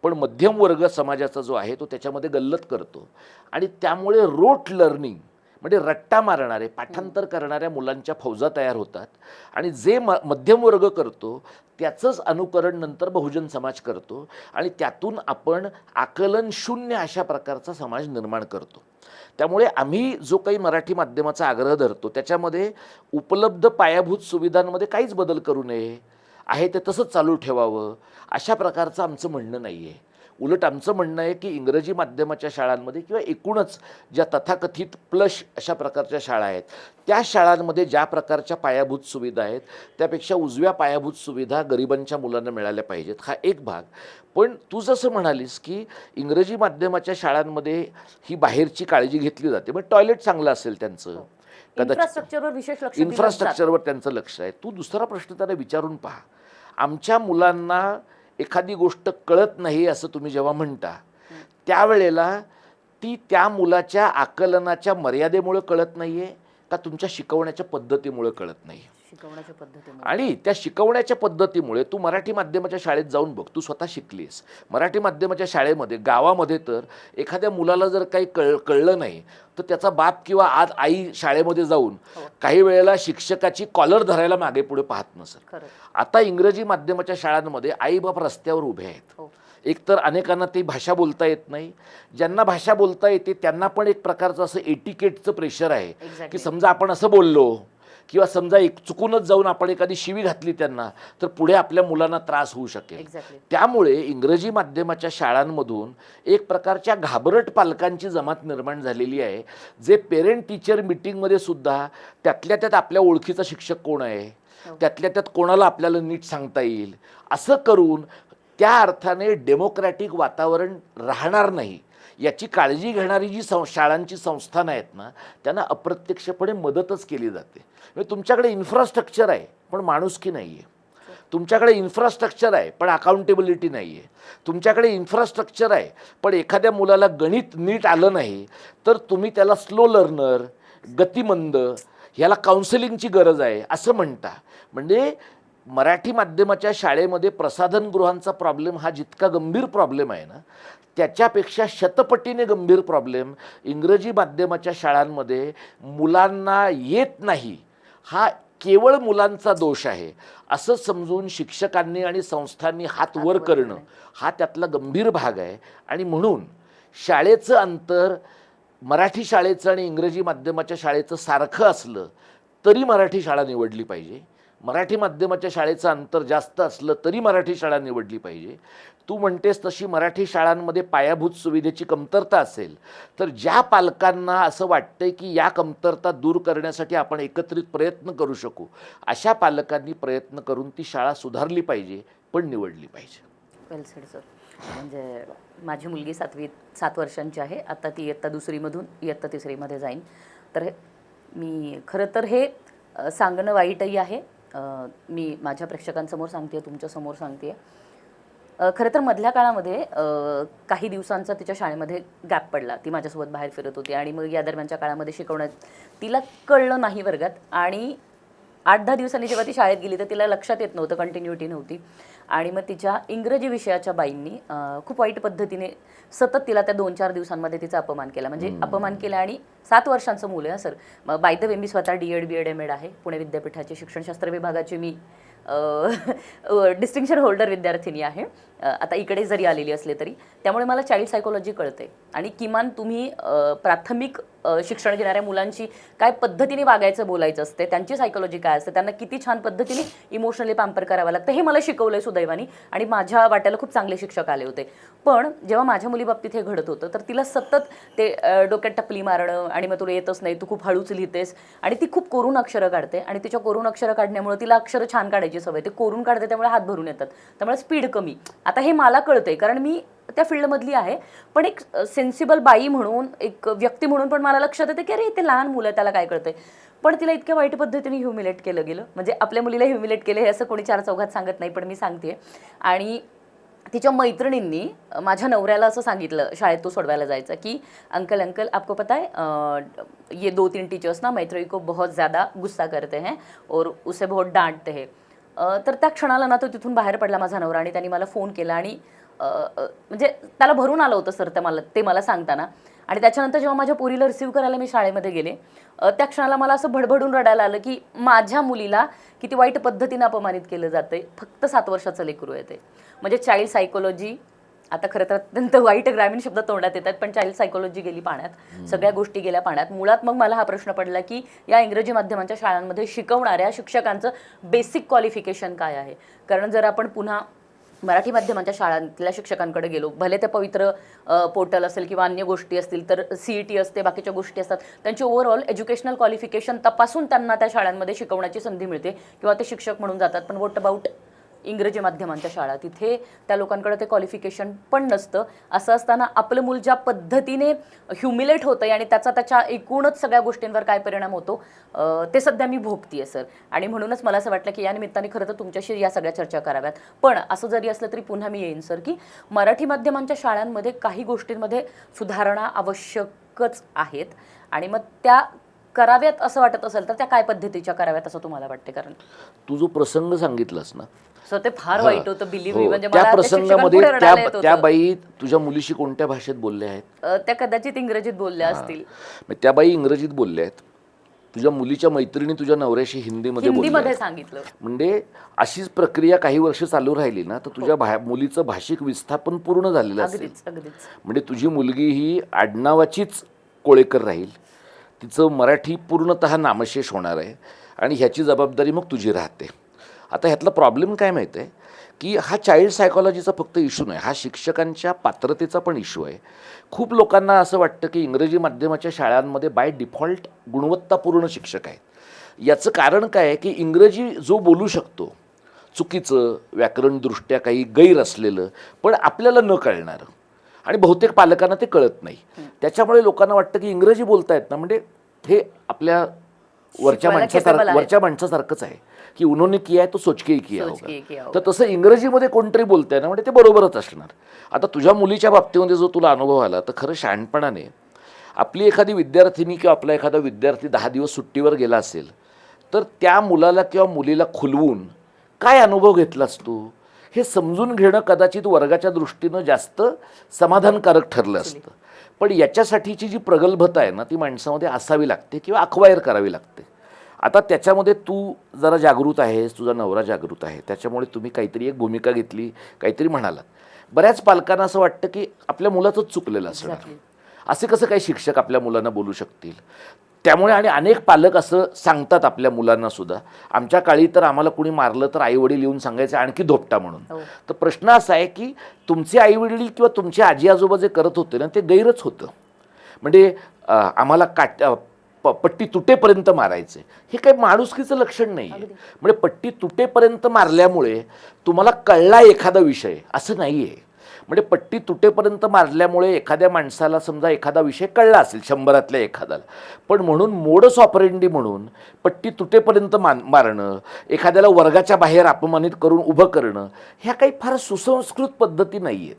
पण मध्यम वर्ग समाजाचा जो आहे तो त्याच्यामध्ये गल्लत करतो आणि त्यामुळे रोट लर्निंग म्हणजे रट्टा मारणारे, पाठांतर करणाऱ्या मुलांच्या फौजा तयार होतात आणि जे मध्यम वर्ग करतो त्याचंच अनुकरण नंतर बहुजन समाज करतो आणि त्यातून आपण आकलन शून्य अशा प्रकारचा समाज निर्माण करतो. त्यामुळे आम्ही जो काही मराठी माध्यमाचा आग्रह धरतो त्याच्यामध्ये उपलब्ध पायाभूत सुविधांमध्ये काहीच बदल करू नये, आहे ते तसंच चालू ठेवावं अशा प्रकारचं आमचं म्हणणं नाही आहे. उलट आमचं म्हणणं आहे की इंग्रजी माध्यमाच्या शाळांमध्ये किंवा एकूणच ज्या तथाकथित प्लस अशा प्रकारच्या शाळा आहेत त्या शाळांमध्ये ज्या प्रकारच्या पायाभूत सुविधा आहेत त्यापेक्षा उजव्या पायाभूत सुविधा गरिबांच्या मुलांना मिळाल्या पाहिजेत, हा एक भाग. पण तू जसं म्हणालीस की इंग्रजी माध्यमाच्या शाळांमध्ये ही बाहेरची काळजी घेतली जाते, मग टॉयलेट चांगलं असेल त्यांचं, इन्फ्रास्ट्रक्चरवर विशेष लक्ष दिलं जातं. इन्फ्रास्ट्रक्चरवर त्यांचं लक्ष आहे. तू दुसरा प्रश्न त्यांना विचारून पहा, आमच्या मुलांना एखादी गोष्ट कळत नाही असं तुम्ही जेव्हा म्हणता त्यावेळेला ती त्या मुलाच्या आकलनाच्या मर्यादेमुळे कळत नाहीये का तुमच्या शिकवण्याच्या पद्धतीमुळे कळत नाही? शिकवण्याच्या पद्धतीमुळे. आणि त्या शिकवण्याच्या पद्धतीमुळे तू मराठी माध्यमाच्या शाळेत जाऊन बघ, तू स्वतः शिकलीस मराठी माध्यमाच्या शाळेमध्ये. गावामध्ये तर एखाद्या मुलाला जर काही कळलं नाही तर त्याचा बाप किंवा आज आई शाळेमध्ये जाऊन काही वेळेला शिक्षकाची कॉलर धरायला मागे पुढे पाहत नसत. आता इंग्रजी माध्यमाच्या शाळांमध्ये आई बाप रस्त्यावर उभे आहेत. एकतर अनेकांना ती भाषा बोलता येत नाही, ज्यांना भाषा बोलता येते त्यांना पण एक प्रकारचं असं एटिकेटचं प्रेशर आहे की समजा आपण असं बोललो किंवा समजा चुकूनच जाऊन आपण एखादी शिवी घातली त्यांना तर पुढे आपल्या मुलांना त्रास होऊ शकेल. त्यामुळे इंग्रजी माध्यमाच्या शाळांमधून एक प्रकारच्या घाबरट पालकांची जमात निर्माण झालेली आहे, जे पेरेंट टीचर मीटिंगमध्ये सुद्धा त्यातल्या त्यात आपल्या ओळखीचा शिक्षक कोण आहे, त्यातल्या त्यात कोणाला आपल्याला नीट सांगता येईल असं करून त्या अर्थाने डेमोक्रॅटिक वातावरण राहणार नाही याची काळजी घेणारी जी शाळांची संस्थानं आहेत ना त्यांना अप्रत्यक्षपणे मदतच केली जाते. म्हणजे तुमच्याकडे इन्फ्रास्ट्रक्चर आहे पण माणुसकी नाही आहे, तुमच्याकडे इन्फ्रास्ट्रक्चर आहे पण अकाउंटेबिलिटी नाही आहे, तुमच्याकडे इन्फ्रास्ट्रक्चर आहे पण एखाद्या मुलाला गणित नीट आलं नाही तर तुम्ही त्याला स्लो लर्नर, गतिमंद, ह्याला काउन्सिलिंगची गरज आहे असं म्हणता. म्हणजे मराठी माध्यमाच्या शाळेमध्ये प्रसाधनगृहांचा प्रॉब्लेम हा जितका गंभीर प्रॉब्लेम आहे ना त्याच्यापेक्षा शतपटीने गंभीर प्रॉब्लेम इंग्रजी माध्यमाच्या शाळांमध्ये मुलांना येत नाही हा केवळ मुलांचा दोष आहे असं समजून शिक्षकांनी आणि संस्थांनी हात वर करणं हा त्यातला गंभीर भाग आहे. आणि म्हणून शाळेचं अंतर मराठी शाळेचं आणि इंग्रजी माध्यमाच्या शाळेचं सारखं असलं तरी मराठी शाळा निवडली पाहिजे, मराठी माध्यमाच्या शाळेचं अंतर जास्त असलं तरी मराठी शाळा निवडली पाहिजे. तू म्हणतेस तशी मराठी शाळांमध्ये पायाभूत सुविधेची कमतरता असेल तर ज्या पालकांना असं वाटतंय की या कमतरता दूर करण्यासाठी आपण एकत्रित प्रयत्न करू शकू अशा पालकांनी प्रयत्न करून ती शाळा सुधारली पाहिजे पण निवडली पाहिजे. वेल सेड सर. म्हणजे माझी मुलगी 7 वर्षांची आहे, आता ती इयत्ता 2रीमधून इयत्ता 3रीमध्ये जाईन. तर मी खरं तर हे सांगणं वाईटही आहे, मी माझ्या प्रेक्षकांसमोर सांगते, तुमच्यासमोर सांगते. खरं तर मधल्या काळामध्ये काही दिवसांचा तिच्या शाळेमध्ये गॅप पडला, ती माझ्यासोबत बाहेर फिरत होती आणि मग या दरम्यानच्या काळामध्ये शिकवण्यात तिला कळलं नाही वर्गात आणि 8-10 दिवसांनी जेव्हा ती शाळेत गेली तर तिला लक्षात येत नव्हतं, कंटिन्युटी नव्हती. आणि मग तिच्या इंग्रजी विषयाच्या बाईंनी खूप वाईट पद्धतीने सतत तिला त्या 2-4 दिवसांमध्ये तिचा अपमान केला. म्हणजे अपमान केला आणि 7 वर्षांचं मुलं आहे सर. बाय द वे मी स्वतः D.Ed. B.Ed. M.Ed. आहे, पुणे विद्यापीठाचे शिक्षणशास्त्र विभागाची मी डिस्टिंक्शन होल्डर विद्यार्थिनी आहे, आता इकडे जरी आलेली असले तरी. त्यामुळे मला चाइल्ड सायकोलॉजी कळते आणि किमान तुम्ही प्राथमिक शिक्षण घेणाऱ्या मुलांची काय पद्धतीने वागायचं बोलायचं असते, त्यांची सायकोलॉजी काय असते, त्यांना किती छान पद्धतीने इमोशनली पॅम्पर करावं लागतं, हे मला शिकवलंय सुदैवानी. आणि माझ्या वाट्याला खूप चांगले शिक्षक आले होते. पण जेव्हा माझ्या मुलीबाबतीत हे घडत होतं तर तिला सतत ते डोक्यात टपली मारणं, आणि मग तुला येतच नाही, तू खूप हळूच लिहितेस, आणि ती खूप कोरून अक्षरं काढते, आणि तिच्या कोरून अक्षरं काढण्यामुळे तिला अक्षरं छान काढायची सवय, ते कोरून काढते त्यामुळे हात भरून येतात, त्यामुळे स्पीड कमी. आता हे मला कळतंय कारण मी त्या फील्डमधली आहे, पण एक सेन्सिबल बाई म्हणून, एक व्यक्ती म्हणून पण मला लक्षात येते की अरे ते लहान मुलं आहे, त्याला काय कळतंय. पण तिला इतक्या वाईट पद्धतीने ह्युमिलेट केलं गेलं, म्हणजे आपल्या मुलीला ह्युमिलेट केलं हे असं कोणी चार चौघात सांगत नाही, पण मी सांगते. आणि तिच्या मैत्रिणींनी माझ्या नवऱ्याला असं सांगितलं शाळेत तो सोडवायला जायचा की अंकल अंकल आपको पता है ये 2-3 टीचर्स ना मैत्री को बहुत ज़्यादा गुस्सा करते हैं और उसे बहुत डांटते हैं. तर त्या क्षणाला ना तो तिथून बाहेर पडला माझा नवरा, आणि त्यांनी मला फोन केला, आणि म्हणजे त्याला भरून आलं होतं सर ते मला सांगताना. आणि त्याच्यानंतर जेव्हा माझ्या पोरीला रिसीव्ह करायला मी शाळेमध्ये गेले, त्या क्षणाला मला असं भडभडून रडायला आलं की माझ्या मुलीला किती वाईट पद्धतीनं अपमानित केलं जातंय. फक्त 7 वर्षाचं लेकरू आहे ते. म्हणजे चाइल्ड सायकोलॉजी, आता खरं तर अत्यंत वाईट ग्रामीण शब्द तोंडात येतात, पण चाइल्ड सायकोलॉजी गेली पाण्यात, सगळ्या गोष्टी गेल्या पाण्यात. मुळात मग मला हा प्रश्न पडला की या इंग्रजी माध्यमांच्या शाळांमध्ये शिकवणाऱ्या शिक्षकांचं बेसिक क्वालिफिकेशन काय आहे. कारण जर आपण पुन्हा मराठी माध्यमांच्या शाळांतल्या शिक्षकांकडे गेलो, भले ते पवित्र पोर्टल असेल किंवा अन्य गोष्टी असतील, तर CET असते, बाकीच्या गोष्टी असतात, त्यांची ओव्हरऑल एज्युकेशनल क्वालिफिकेशन तपासून त्यांना त्या शाळांमध्ये शिकवण्याची संधी मिळते किंवा ते शिक्षक म्हणून जातात. पण व्हॉट अबाउट इंग्रजी माध्यमांच्या शाळा, तिथे त्या लोकांकडे ते क्वालिफिकेशन पण नसतं. असं असताना आपलं मूल ज्या पद्धतीने ह्युमिलेट होतं आणि त्याच्या एकूणच सगळ्या गोष्टींवर काय परिणाम होतो ते सध्या मी भोगतीये सर. आणि म्हणूनच मला असं वाटलं की या निमित्ताने खरं तर तुमच्याशी या सगळ्या चर्चा कराव्यात. पण असं जरी असलं तरी पुन्हा मी येईन सर की मराठी माध्यमांच्या शाळांमध्ये काही गोष्टींमध्ये सुधारणा आवश्यकच आहेत, आणि मग त्या कराव्यात असं वाटत असेल तर त्या काय पद्धतीच्या कराव्यात असं तुम्हाला वाटते. कारण तू जो प्रसंग सांगितलास ना, सो ते फार वाईट होतं, बिलीव्ह मी. म्हणजे त्या मला प्रसंगामध्ये त्या बाई तुझ्या मुलीशी कोणत्या भाषेत बोलल्या आहेत? त्या कदाचित इंग्रजीत बोलल्या असतील. त्या बाई इंग्रजीत बोलल्या आहेत, तुझ्या मुलीच्या मैत्रिणी तुझ्या नवऱ्याशी हिंदीमध्ये सांगितलं. म्हणजे अशीच प्रक्रिया काही वर्ष चालू राहिली ना तर तुझ्या मुलीचं भाषिक विस्थापन पूर्ण झालेलं असेल. म्हणजे तुझी मुलगी ही आडनावाचीच कोळेकर राहील, तिचं मराठी पूर्णतः नामशेष होणार आहे, आणि ह्याची जबाबदारी मग तुझी राहते. आता ह्यातला प्रॉब्लेम काय माहीत आहे की हा चाइल्ड सायकॉलॉजीचा फक्त इश्यू नाही, हा शिक्षकांच्या पात्रतेचा पण इश्यू आहे. खूप लोकांना असं वाटतं की इंग्रजी माध्यमाच्या शाळांमध्ये बाय डिफॉल्ट गुणवत्तापूर्ण शिक्षक आहेत. याचं कारण काय आहे की इंग्रजी जो बोलू शकतो, चुकीचं व्याकरणदृष्ट्या काही गैर असलेलं पण आपल्याला न कळणारं, आणि बहुतेक पालकांना ते कळत नाही, त्याच्यामुळे लोकांना वाटतं की इंग्रजी बोलतायत ना म्हणजे हे आपल्या वरच्या माणसासारखंच आहे की उन्होंने किया है तो सोच के ही किया होगा. तर तसं इंग्रजीमध्ये कोणतरी बोलतंय ना म्हणजे ते बरोबरच असणार. आता तुझ्या मुलीच्या बाबतीमध्ये जो तुला अनुभव आला तर खरं शहाणपणाने आपली एखादी विद्यार्थिनी किंवा आपला एखादा विद्यार्थी 10 दिवस सुट्टीवर गेला असेल तर त्या मुलाला किंवा मुलीला खुलवून काय अनुभव घेतलास तू हे समजून घेणं कदाचित वर्गाच्या दृष्टीनं जास्त समाधानकारक ठरलं असतं. पण याच्यासाठीची जी प्रगल्भता आहे ना ती माणसामध्ये असावी लागते किंवा अक्वायर करावी लागते. आता त्याच्यामध्ये तू जरा जागृत आहेस, तुझा नवरा जागृत आहे, त्याच्यामुळे तुम्ही काहीतरी एक भूमिका घेतली, काहीतरी म्हणालात. बऱ्याच पालकांना असं वाटतं की आपल्या मुलाचंच चुकलेलं असणार, असे कसं काही शिक्षक आपल्या मुलांना बोलू शकतील. त्यामुळे आणि अनेक पालक असं सांगतात आपल्या मुलांना सुद्धा, आमच्या काळी तर आम्हाला कुणी मारलं तर आईवडील येऊन सांगायचं आणखी धोपटा म्हणून. तर प्रश्न असा आहे की तुमचे आईवडील किंवा तुमचे आजी आजोबा जे करत होते ना ते गैरच होतं. म्हणजे आम्हाला पट्टी तुटेपर्यंत मारायचे, हे काही माणुसकीचं लक्षण नाही आहे. म्हणजे पट्टी तुटेपर्यंत मारल्यामुळे तुम्हाला कळला एखादा विषय असं नाही आहे. म्हणजे पट्टी तुटेपर्यंत मारल्यामुळे एखाद्या माणसाला समजा एखादा विषय कळला असेल 100तल्या एखाद्याला, पण म्हणून मोडस ऑपरेंडी म्हणून पट्टी तुटेपर्यंत मारणं, एखाद्याला वर्गाच्या बाहेर अपमानित करून उभं करणं, ह्या काही फार सुसंस्कृत पद्धती नाही आहेत.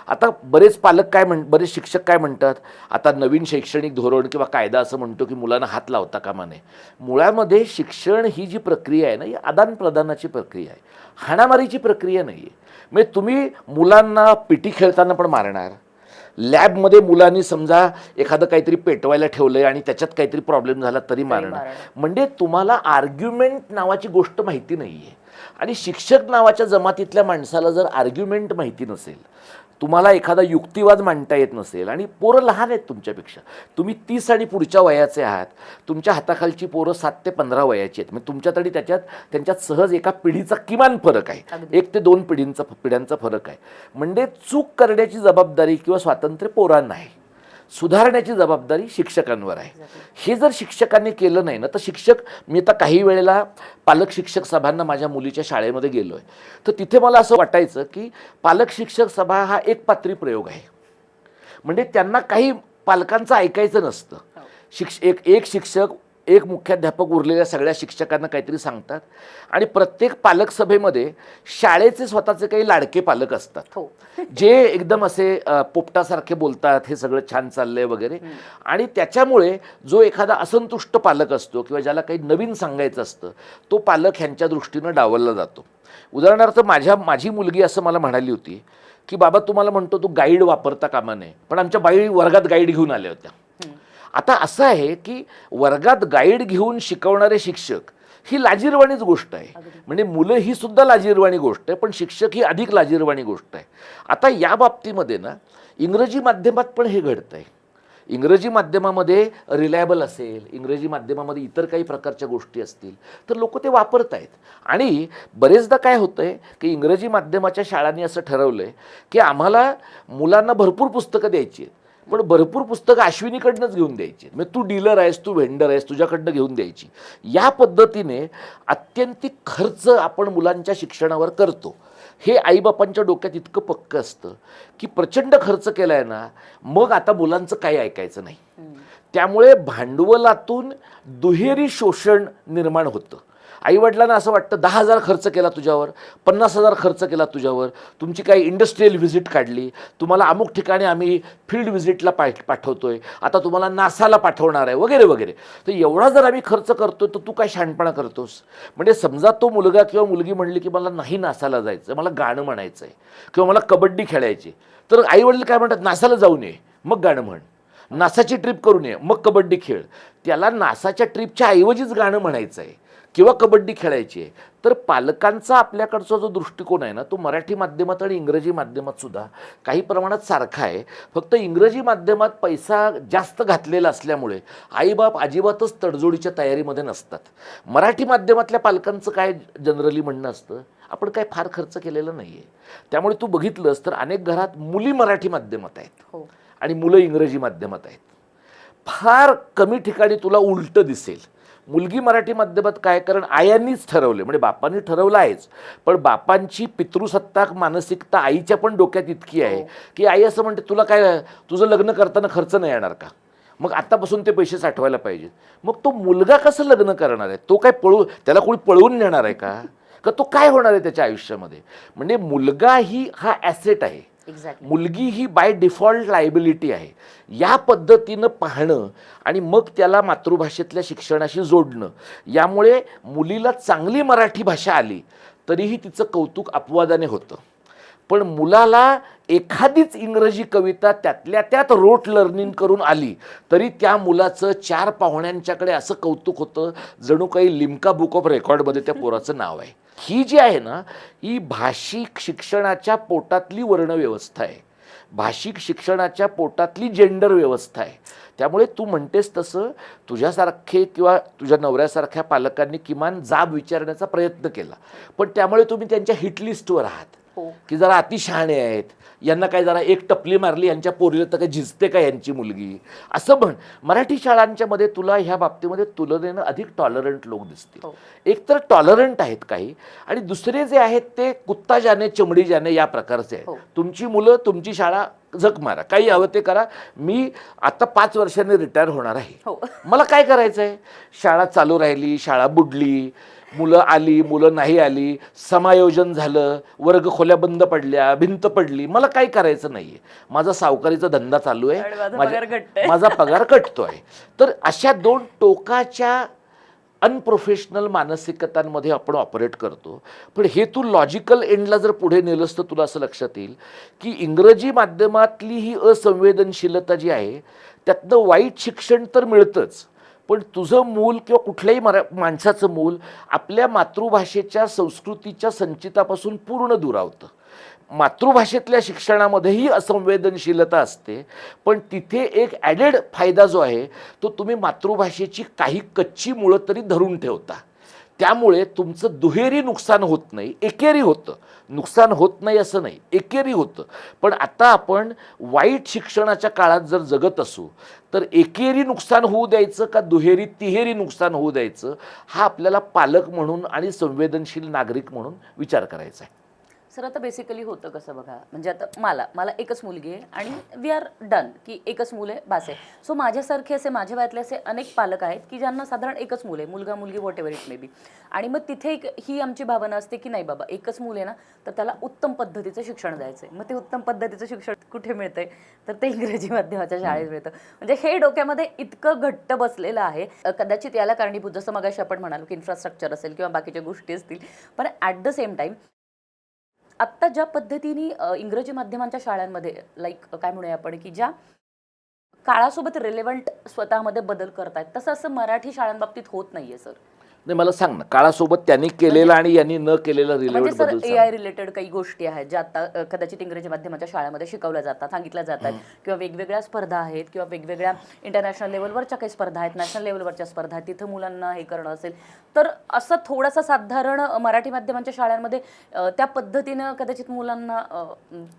आता बरेच पालक बरेच शिक्षक काय म्हणतात, आता नवीन शैक्षणिक धोरण किंवा कायदा असं म्हणतो की मुलांना हात लावता कामा नये. मुळामध्ये शिक्षण ही जी प्रक्रिया आहे ना ही आदानप्रदानाची प्रक्रिया आहे, हाणामारीची प्रक्रिया नाही आहे. म्हणजे तुम्ही मुलांना पिटी खेळताना पण मारणार, लॅबमध्ये मुलांनी समजा एखादं काहीतरी पेटवायला ठेवलंय आणि त्याच्यात काहीतरी प्रॉब्लेम झाला तरी मारणार. म्हणजे तुम्हाला आर्ग्युमेंट नावाची गोष्ट माहिती नाही आहे. आणि शिक्षक नावाच्या जमातीतल्या माणसाला जर आर्ग्युमेंट माहिती नसेल, तुम्हाला एखादा युक्तिवाद मांडता येत नसेल आणि पोरं लहान आहेत तुमच्यापेक्षा, तुम्ही 30 आणि पुढच्या वयाचे आहात, तुमच्या हाताखालची पोरं 7 ते 15 वयाची आहेत, म्हणजे तुमच्यात आणि त्यांच्यात सहज एका पिढीचा किमान फरक आहे, 1 ते 2 पिढ्यांचा फरक आहे. म्हणजे चूक करण्याची जबाबदारी किंवा स्वातंत्र्य पोरांना आहे, सुधारण्याची जबाबदारी शिक्षकांवर आहे. हे जर शिक्षकांनी केलं नाही ना तर शिक्षक, मी आता काही वेळेला पालक शिक्षक सभांना माझ्या मुलीच्या शाळेमध्ये गेलो आहे, तर तिथे मला असं वाटायचं की पालक शिक्षक सभा हा एकपात्री प्रयोग आहे. म्हणजे त्यांना काही पालकांचं ऐकायचं नसतं. एक शिक्षक, एक मुख्याध्यापक उरलेल्या सगळ्या शिक्षकांना काहीतरी सांगतात आणि प्रत्येक पालक सभेमध्ये शाळेचे स्वतःचे काही लाडके पालक असतात, जे एकदम असे पोपटासारखे बोलतात, हे सगळं छान चाललंय वगैरे. आणि त्याच्यामुळे जो एखादा असंतुष्ट पालक असतो किंवा ज्याला काही नवीन सांगायचं असतं, तो पालक ह्यांच्या दृष्टीनं डावलला जातो. उदाहरणार्थ माझी मुलगी असं मला म्हणाली होती की बाबा तुम्हाला म्हणतो तू गाईड वापरता कामा नये, पण आमच्या बाई वर्गात गाईड घेऊन आल्या होत्या. आता असं आहे की वर्गात गाईड घेऊन शिकवणारे शिक्षक ही लाजिरवाणीच गोष्ट आहे. म्हणजे मुलं ही सुद्धा लाजिरवाणी गोष्ट आहे, पण शिक्षक ही अधिक लाजिरवाणी गोष्ट आहे. आता या बाबतीमध्ये ना इंग्रजी माध्यमात पण हे घडतं आहे. इंग्रजी माध्यमामध्ये रिलायबल असेल, इंग्रजी माध्यमामध्ये इतर काही प्रकारच्या गोष्टी असतील तर लोक ते वापरत आहेत. आणि बरेचदा काय होतं आहे की इंग्रजी माध्यमाच्या शाळांनी असं ठरवलं आहे की आम्हाला मुलांना भरपूर पुस्तकं द्यायची आहेत, पण भरपूर पुस्तकं अश्विनीकडनंच घेऊन द्यायची, म्हणजे तू डीलर आहेस, तू व्हेंडर आहेस, तुझ्याकडनं घेऊन द्यायची. या पद्धतीने अत्यंतिक खर्च आपण मुलांच्या शिक्षणावर करतो. हे आईबापांच्या डोक्यात इतकं पक्कं असतं की प्रचंड खर्च केला आहे ना, मग आता मुलांचं काही ऐकायचं नाही. त्यामुळे भांडवलातून दुहेरी शोषण निर्माण होतं. आईवडिलांना असं वाटतं 10,000 खर्च केला तुझ्यावर, 50,000 खर्च केला तुझ्यावर, तुमची काही इंडस्ट्रियल व्हिजिट काढली, तुम्हाला अमुक ठिकाणी आम्ही फील्ड व्हिजिटला पाठवतोय, आता तुम्हाला नासाला पाठवणार आहे वगैरे वगैरे. तर एवढा जर आम्ही खर्च करतो तर तू काय शहाणपणा करतोस. म्हणजे समजा तो मुलगा किंवा मुलगी म्हणली की मला नाही नासाला जायचं, मला गाणं म्हणायचं आहे किंवा मला कबड्डी खेळायची, तर आईवडील काय म्हणतात, नासाला जाऊन ये मग गाणं म्हण, नासाची ट्रिप करून ये मग कबड्डी खेळ. त्याला नासाच्या ट्रिपच्या ऐवजीच गाणं म्हणायचं आहे किंवा कबड्डी खेळायची आहे. तर पालकांचा आपल्याकडचा जो दृष्टिकोन आहे ना, तो मराठी माध्यमात आणि इंग्रजी माध्यमात सुद्धा काही प्रमाणात सारखा आहे. फक्त इंग्रजी माध्यमात पैसा जास्त घातलेला असल्यामुळे आईबाप अजिबातच तडजोडीच्या तयारीमध्ये नसतात. मराठी माध्यमातल्या पालकांचं काय जनरली म्हणणं असतं, आपण काय फार खर्च केलेला नाही आहे. त्यामुळे तू बघितलंस तर अनेक घरात मुली मराठी माध्यमात आहेत आणि मुलं इंग्रजी माध्यमात आहेत. फार कमी ठिकाणी तुला उलटं दिसेल. मुलगी मराठी माध्यमात काय, कारण आयांनीच ठरवले, म्हणजे बापांनी ठरवलं आहेच, पण बापांची पितृसत्ताक मानसिकता आईच्या पण डोक्यात इतकी आहे की आई असं म्हणते तुला काय, तुझं लग्न करताना खर्च नाही येणार का, मग आत्तापासून ते पैसे साठवायला पाहिजेत. मग तो मुलगा कसं लग्न करणार आहे, तो काय त्याला कोणी पळवून नेणार आहे का तो काय होणार आहे त्याच्या आयुष्यामध्ये. म्हणजे मुलगा ही हा ॲसेट आहे, मुलगी ही बाय डिफॉल्ट लायबिलिटी आहे. या पद्धतीनं पाहणं आणि मग त्याला मातृभाषेतल्या शिक्षणाशी जोडणं, यामुळे मुलीला चांगली मराठी भाषा आली तरीही तिचं कौतुक अपवादाने होतं. पण मुलाला एखादीच इंग्रजी कविता त्यातल्या त्यात रोट लर्निंग करून आली तरी त्या मुलाचं 4 पाहुण्यांच्याकडे असं कौतुक होतं जणू काही लिम्का बुक ऑफ रेकॉर्डमध्ये त्या पोराचं नाव आहे. ही जी आहे ना, ही भाषिक शिक्षणाच्या पोटातली वर्णव्यवस्था आहे, भाषिक शिक्षणाच्या पोटातली जेंडर व्यवस्था आहे. त्यामुळे तू म्हणतेस तसं तुझ्यासारखे किंवा तुझ्या नवऱ्यासारख्या पालकांनी किमान जाब विचारण्याचा प्रयत्न केला, पण त्यामुळे तुम्ही त्यांच्या हिटलिस्टवर आहात की जरा अतिशहाणे आहेत, यांना काय जरा एक टपली मारली यांच्या पोरीला तर काय झिजते का यांची मुलगी, असं म्हण. मराठी शाळांच्या मध्ये तुला ह्या बाबतीमध्ये तुलनेनं अधिक टॉलरंट लोक दिसतील. एक तर टॉलरंट आहेत काही, आणि दुसरे जे आहेत ते कुत्ता जाने चमडी जाने या प्रकारचे आहेत. तुमची मुलं तुमची शाळा झक मारा, काही हवं ते करा. मी आता 5 वर्षांनी रिटायर होणार आहे, मला काय करायचं आहे. शाळा चालू राहिली, शाळा बुडली, मुलं आली, मुलं नाही आली, समायोजन झालं, वर्ग खोल्या बंद पडल्या, भिंत पडली, मला काही करायचं नाही आहे. माझा सावकारीचा धंदा चालू आहे, माझा पगार कटतो आहे. तर अशा 2 टोकाच्या अनप्रोफेशनल मानसिकतांमध्ये आपण ऑपरेट करतो. पण हे तू लॉजिकल एंडला जर पुढे नेलंस तर तुला असं लक्षात येईल की इंग्रजी माध्यमातली ही असंवेदनशीलता जी आहे त्यातनं वाईट शिक्षण तर मिळतंच, पण तुझं मूल किंवा कुठल्याही माणसाचं मूल आपल्या मातृभाषेच्या संस्कृतीच्या संचितापासून पूर्ण दुरावतं. मातृभाषेतल्या शिक्षणामध्येही असंवेदनशीलता असते, पण तिथे एक ॲडेड फायदा जो आहे तो तुम्ही मातृभाषेची काही कच्ची मुळं तरी धरून ठेवता. त्यामुळे तुमचं दुहेरी नुकसान होत नाही, एकेरी होतं. नुकसान होत नाही असं नाही, एकेरी होतं. पण आता आपण वाईट शिक्षणाच्या काळात जर जगत असू तर एकेरी नुकसान होऊ द्यायचं का दुहेरी तिहेरी नुकसान होऊ द्यायचं, हा आपल्याला पालक म्हणून आणि संवेदनशील नागरिक म्हणून विचार करायचा आहे. सर आता बेसिकली होतं कसं बघा, म्हणजे आता मला एकच मुलगी आहे आणि वी आर डन की एकच मुलं आहे बास आहे. सो माझ्यासारखे असे माझ्या वयातले असे अनेक पालक आहेत की ज्यांना साधारण एकच मुलं आहे, मुलगा मुलगी what ever it may be. आणि मग तिथे ही आमची भावना असते की नाही बाबा एकच मुलं आहे ना, तर त्याला उत्तम पद्धतीचं शिक्षण द्यायचं आहे. मग ते उत्तम पद्धतीचं शिक्षण कुठे मिळतंय, तर ते इंग्रजी माध्यमाच्या शाळेत मिळतं. म्हणजे हे डोक्यामध्ये इतकं घट्ट बसलेलं आहे. कदाचित याला कारणीभूत जसं मगाशी आपण म्हणालो की इन्फ्रास्ट्रक्चर असेल किंवा बाकीच्या गोष्टी असतील, पण ॲट द सेम टाईम आत्ता ज्या पद्धतीने इंग्रजी माध्यमांच्या शाळांमध्ये लाईक काय म्हणूया आपण की ज्या काळासोबत रिलेव्हंट स्वतःमध्ये बदल करतायत, तसं असं मराठी शाळांबाबतीत होत नाहीये सर. नाही, मला सांग ना, काळासोबत त्यांनी केलेलं आणि यांनी न केलेलं म्हणजे रिलेव्हंट सर बद्दल AI रिलेटेड काही गोष्टी आहेत ज्या आता कदाचित इंग्रजी माध्यमाच्या शाळेमध्ये शिकवल्या जातात, सांगितल्या जातात, किंवा वेगवेगळ्या स्पर्धा आहेत किंवा वेगवेगळ्या इंटरनॅशनल लेवलवरच्या काही स्पर्धा आहेत, नॅशनल लेवलवरच्या स्पर्धा आहेत, तिथं मुलांना हे करणं असेल तर असं थोडासा साधारण मराठी माध्यमांच्या शाळांमध्ये त्या पद्धतीनं कदाचित मुलांना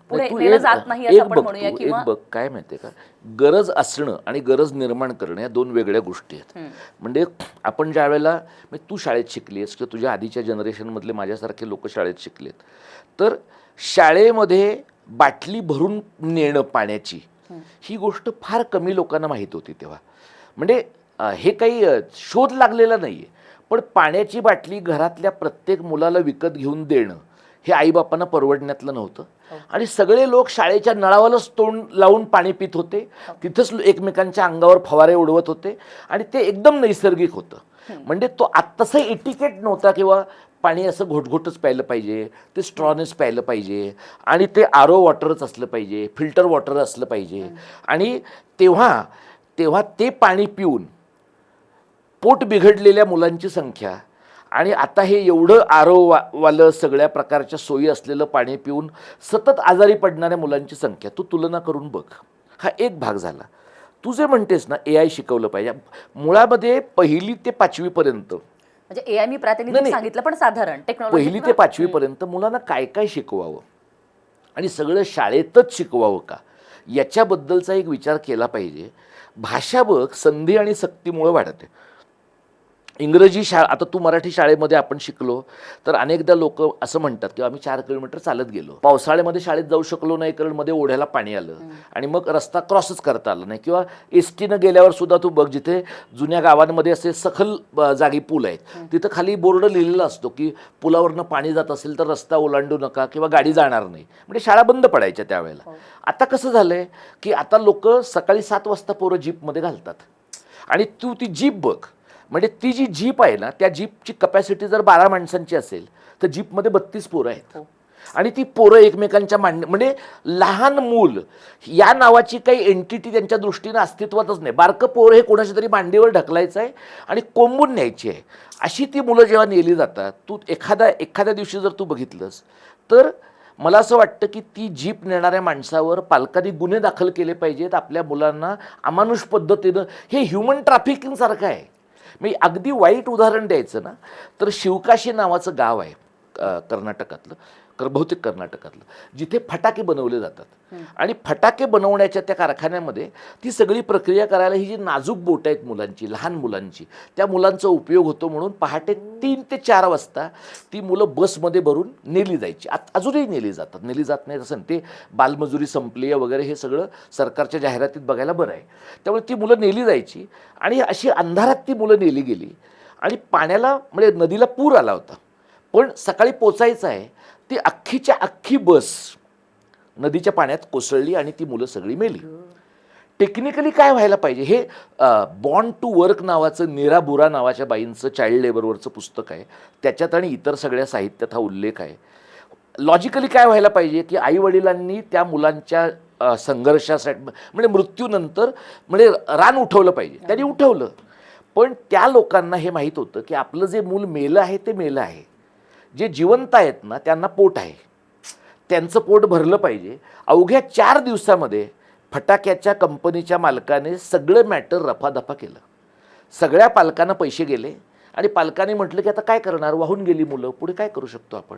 पुढे नेलं जात नाही असं आपण म्हणूया. किंवा बघ, काय माहितीये का, गरज असणं आणि गरज निर्माण करणं या दोन वेगळ्या गोष्टी आहेत. म्हणजे आपण ज्या वेळेला तू शाळेत शिकलीस किंवा तुझ्या आधीच्या जनरेशनमधले माझ्यासारखे लोक शाळेत शिकलेत, तर शाळेमध्ये बाटली भरून नेणं पाण्याची ही गोष्ट फार कमी लोकांना माहीत होती तेव्हा. म्हणजे हे काही शोध लागलेला नाही आहे, पण पाण्याची बाटली घरातल्या प्रत्येक मुलाला विकत घेऊन देणं हे आईबापांना परवडण्यातलं नव्हतं. आणि सगळे लोक शाळेच्या नळावरच तोंड लावून पाणी पित होते, तिथंच एकमेकांच्या अंगावर फवारे उडवत होते आणि ते एकदम नैसर्गिक होतं. म्हणजे तो तसं एटिकेट नव्हता किंवा पाणी असं घोटघोटच प्यायलं पाहिजे, ते स्ट्रॉनेच प्यायलं पाहिजे आणि ते RO वॉटरच असलं पाहिजे, फिल्टर वॉटर असलं पाहिजे. आणि तेव्हा ते पाणी पिऊन पोट बिघडलेल्या मुलांची संख्या आणि आता हे एवढं RO वालं सगळ्या प्रकारच्या सोयी असलेलं पाणी पिऊन सतत आजारी पडणाऱ्या मुलांची संख्या तू तुलना करून बघ. हा एक भाग झाला. तू जे म्हणतेस ना AI शिकवलं पाहिजे, मुळामध्ये 1ली ते 5वी पर्यंत, म्हणजे AI मी प्रातिनिधिक सांगितलं पण साधारण टेक्नॉलॉजी 1ली ते 5वी पर्यंत मुलांना काय काय शिकवावं आणि सगळं शाळेतच शिकवावं का, याच्याबद्दलचा एक विचार केला पाहिजे. भाषा बघ संधी आणि सक्तीमुळे वाढते. इंग्रजी आता तू मराठी शाळेमध्ये आपण शिकलो तर अनेकदा लोक असं म्हणतात की आम्ही 4 किलोमीटर चालत गेलो, पावसाळ्यामध्ये शाळेत जाऊ शकलो नाही कारण मध्ये ओढ्याला पाणी आलं आणि मग रस्ता क्रॉसच करता आला नाही. किंवा एसटीनं गेल्यावर सुद्धा तू बघ, जिथे जुन्या गावांमध्ये असे सखल जागी पूल आहेत तिथं खाली बोर्ड लिहिलेला असतो की पुलावरनं पाणी जात असेल तर रस्ता ओलांडू नका किंवा गाडी जाणार नाही. म्हणजे शाळा बंद पडायच्या त्यावेळेला. आता कसं झालंय की आता लोक सकाळी 7 वाजता पोरं जीपमध्ये घालतात आणि तू ती जीप बघ, म्हणजे ती जी जीप आहे ना, त्या जीपची कपॅसिटी जर 12 माणसांची असेल तर जीपमध्ये 32 पोरं आहेत. आणि ती पोरं एकमेकांच्या म्हणजे लहान मूल या नावाची काही एंटिटी त्यांच्या दृष्टीनं अस्तित्वातच नाही. बारकं पोरं हे कोणाच्या तरी मांडीवर ढकलायचं आहे आणि कोंबून न्यायची आहे, अशी ती मुलं जेव्हा नेली जातात. तू एखाद्या दिवशी जर तू बघितलंस तर मला असं वाटतं की ती जीप नेणाऱ्या माणसावर पालकांनी गुन्हे दाखल केले पाहिजेत. आपल्या मुलांना अमानुष पद्धतीनं, हे ह्युमन ट्रॅफिकिंग सारखं आहे. मी अगदी वाईट उदाहरण द्यायचं ना तर शिवकाशी नावाचं गाव आहे कर्नाटकातलं, बहुतेक कर्नाटकातलं, जिथे फटाके बनवले जातात. आणि फटाके बनवण्याच्या त्या कारखान्यामध्ये ती सगळी प्रक्रिया करायला ही जी नाजूक बोटं आहेत मुलांची, लहान मुलांची, त्या मुलांचा उपयोग होतो. म्हणून पहाटे 3 ते 4 वाजता ती मुलं बसमध्ये भरून नेली जायची. अजूनही नेली जात नाही असं. ते बालमजुरी संपली वगैरे हे सगळं सरकारच्या जाहिरातीत बघायला बरं आहे. त्यामुळे ती मुलं नेली जायची आणि अशी अंधारात ती मुलं नेली गेली आणि पाण्याला, म्हणजे नदीला पूर आला होता, पण सकाळी पोचायचं आहे. ती अख्खीच्या अख्खी बस नदीच्या पाण्यात कोसळली आणि ती मुलं सगळी मेली. टेक्निकली काय व्हायला पाहिजे, हे बॉर्न टू वर्क नावाचं, नीरा बुरा नावाच्या बाईंचं चाइल्ड लेबरवरचं पुस्तक आहे, त्याच्यात आणि इतर सगळ्या साहित्यात हा उल्लेख आहे. लॉजिकली काय व्हायला पाहिजे की आईवडिलांनी त्या मुलांच्या संघर्षासाठी, म्हणजे मृत्यूनंतर म्हणजे रान उठवलं पाहिजे. त्यांनी उठवलं, पण त्या लोकांना हे माहीत होतं की आपलं जे मूल मेलं आहे ते मेलं आहे. जे जिवंत आहेत ना त्यांना पोट आहे, त्यांचं पोट भरलं पाहिजे. अवघ्या 4 दिवसामध्ये फटाक्याच्या कंपनीच्या मालकाने सगळं मॅटर रफादफा केलं. सगळ्या पालकांना पैसे गेले आणि पालकांनी म्हटलं की आता काय करणार, वाहून गेली मुलं, पुढे काय करू शकतो आपण.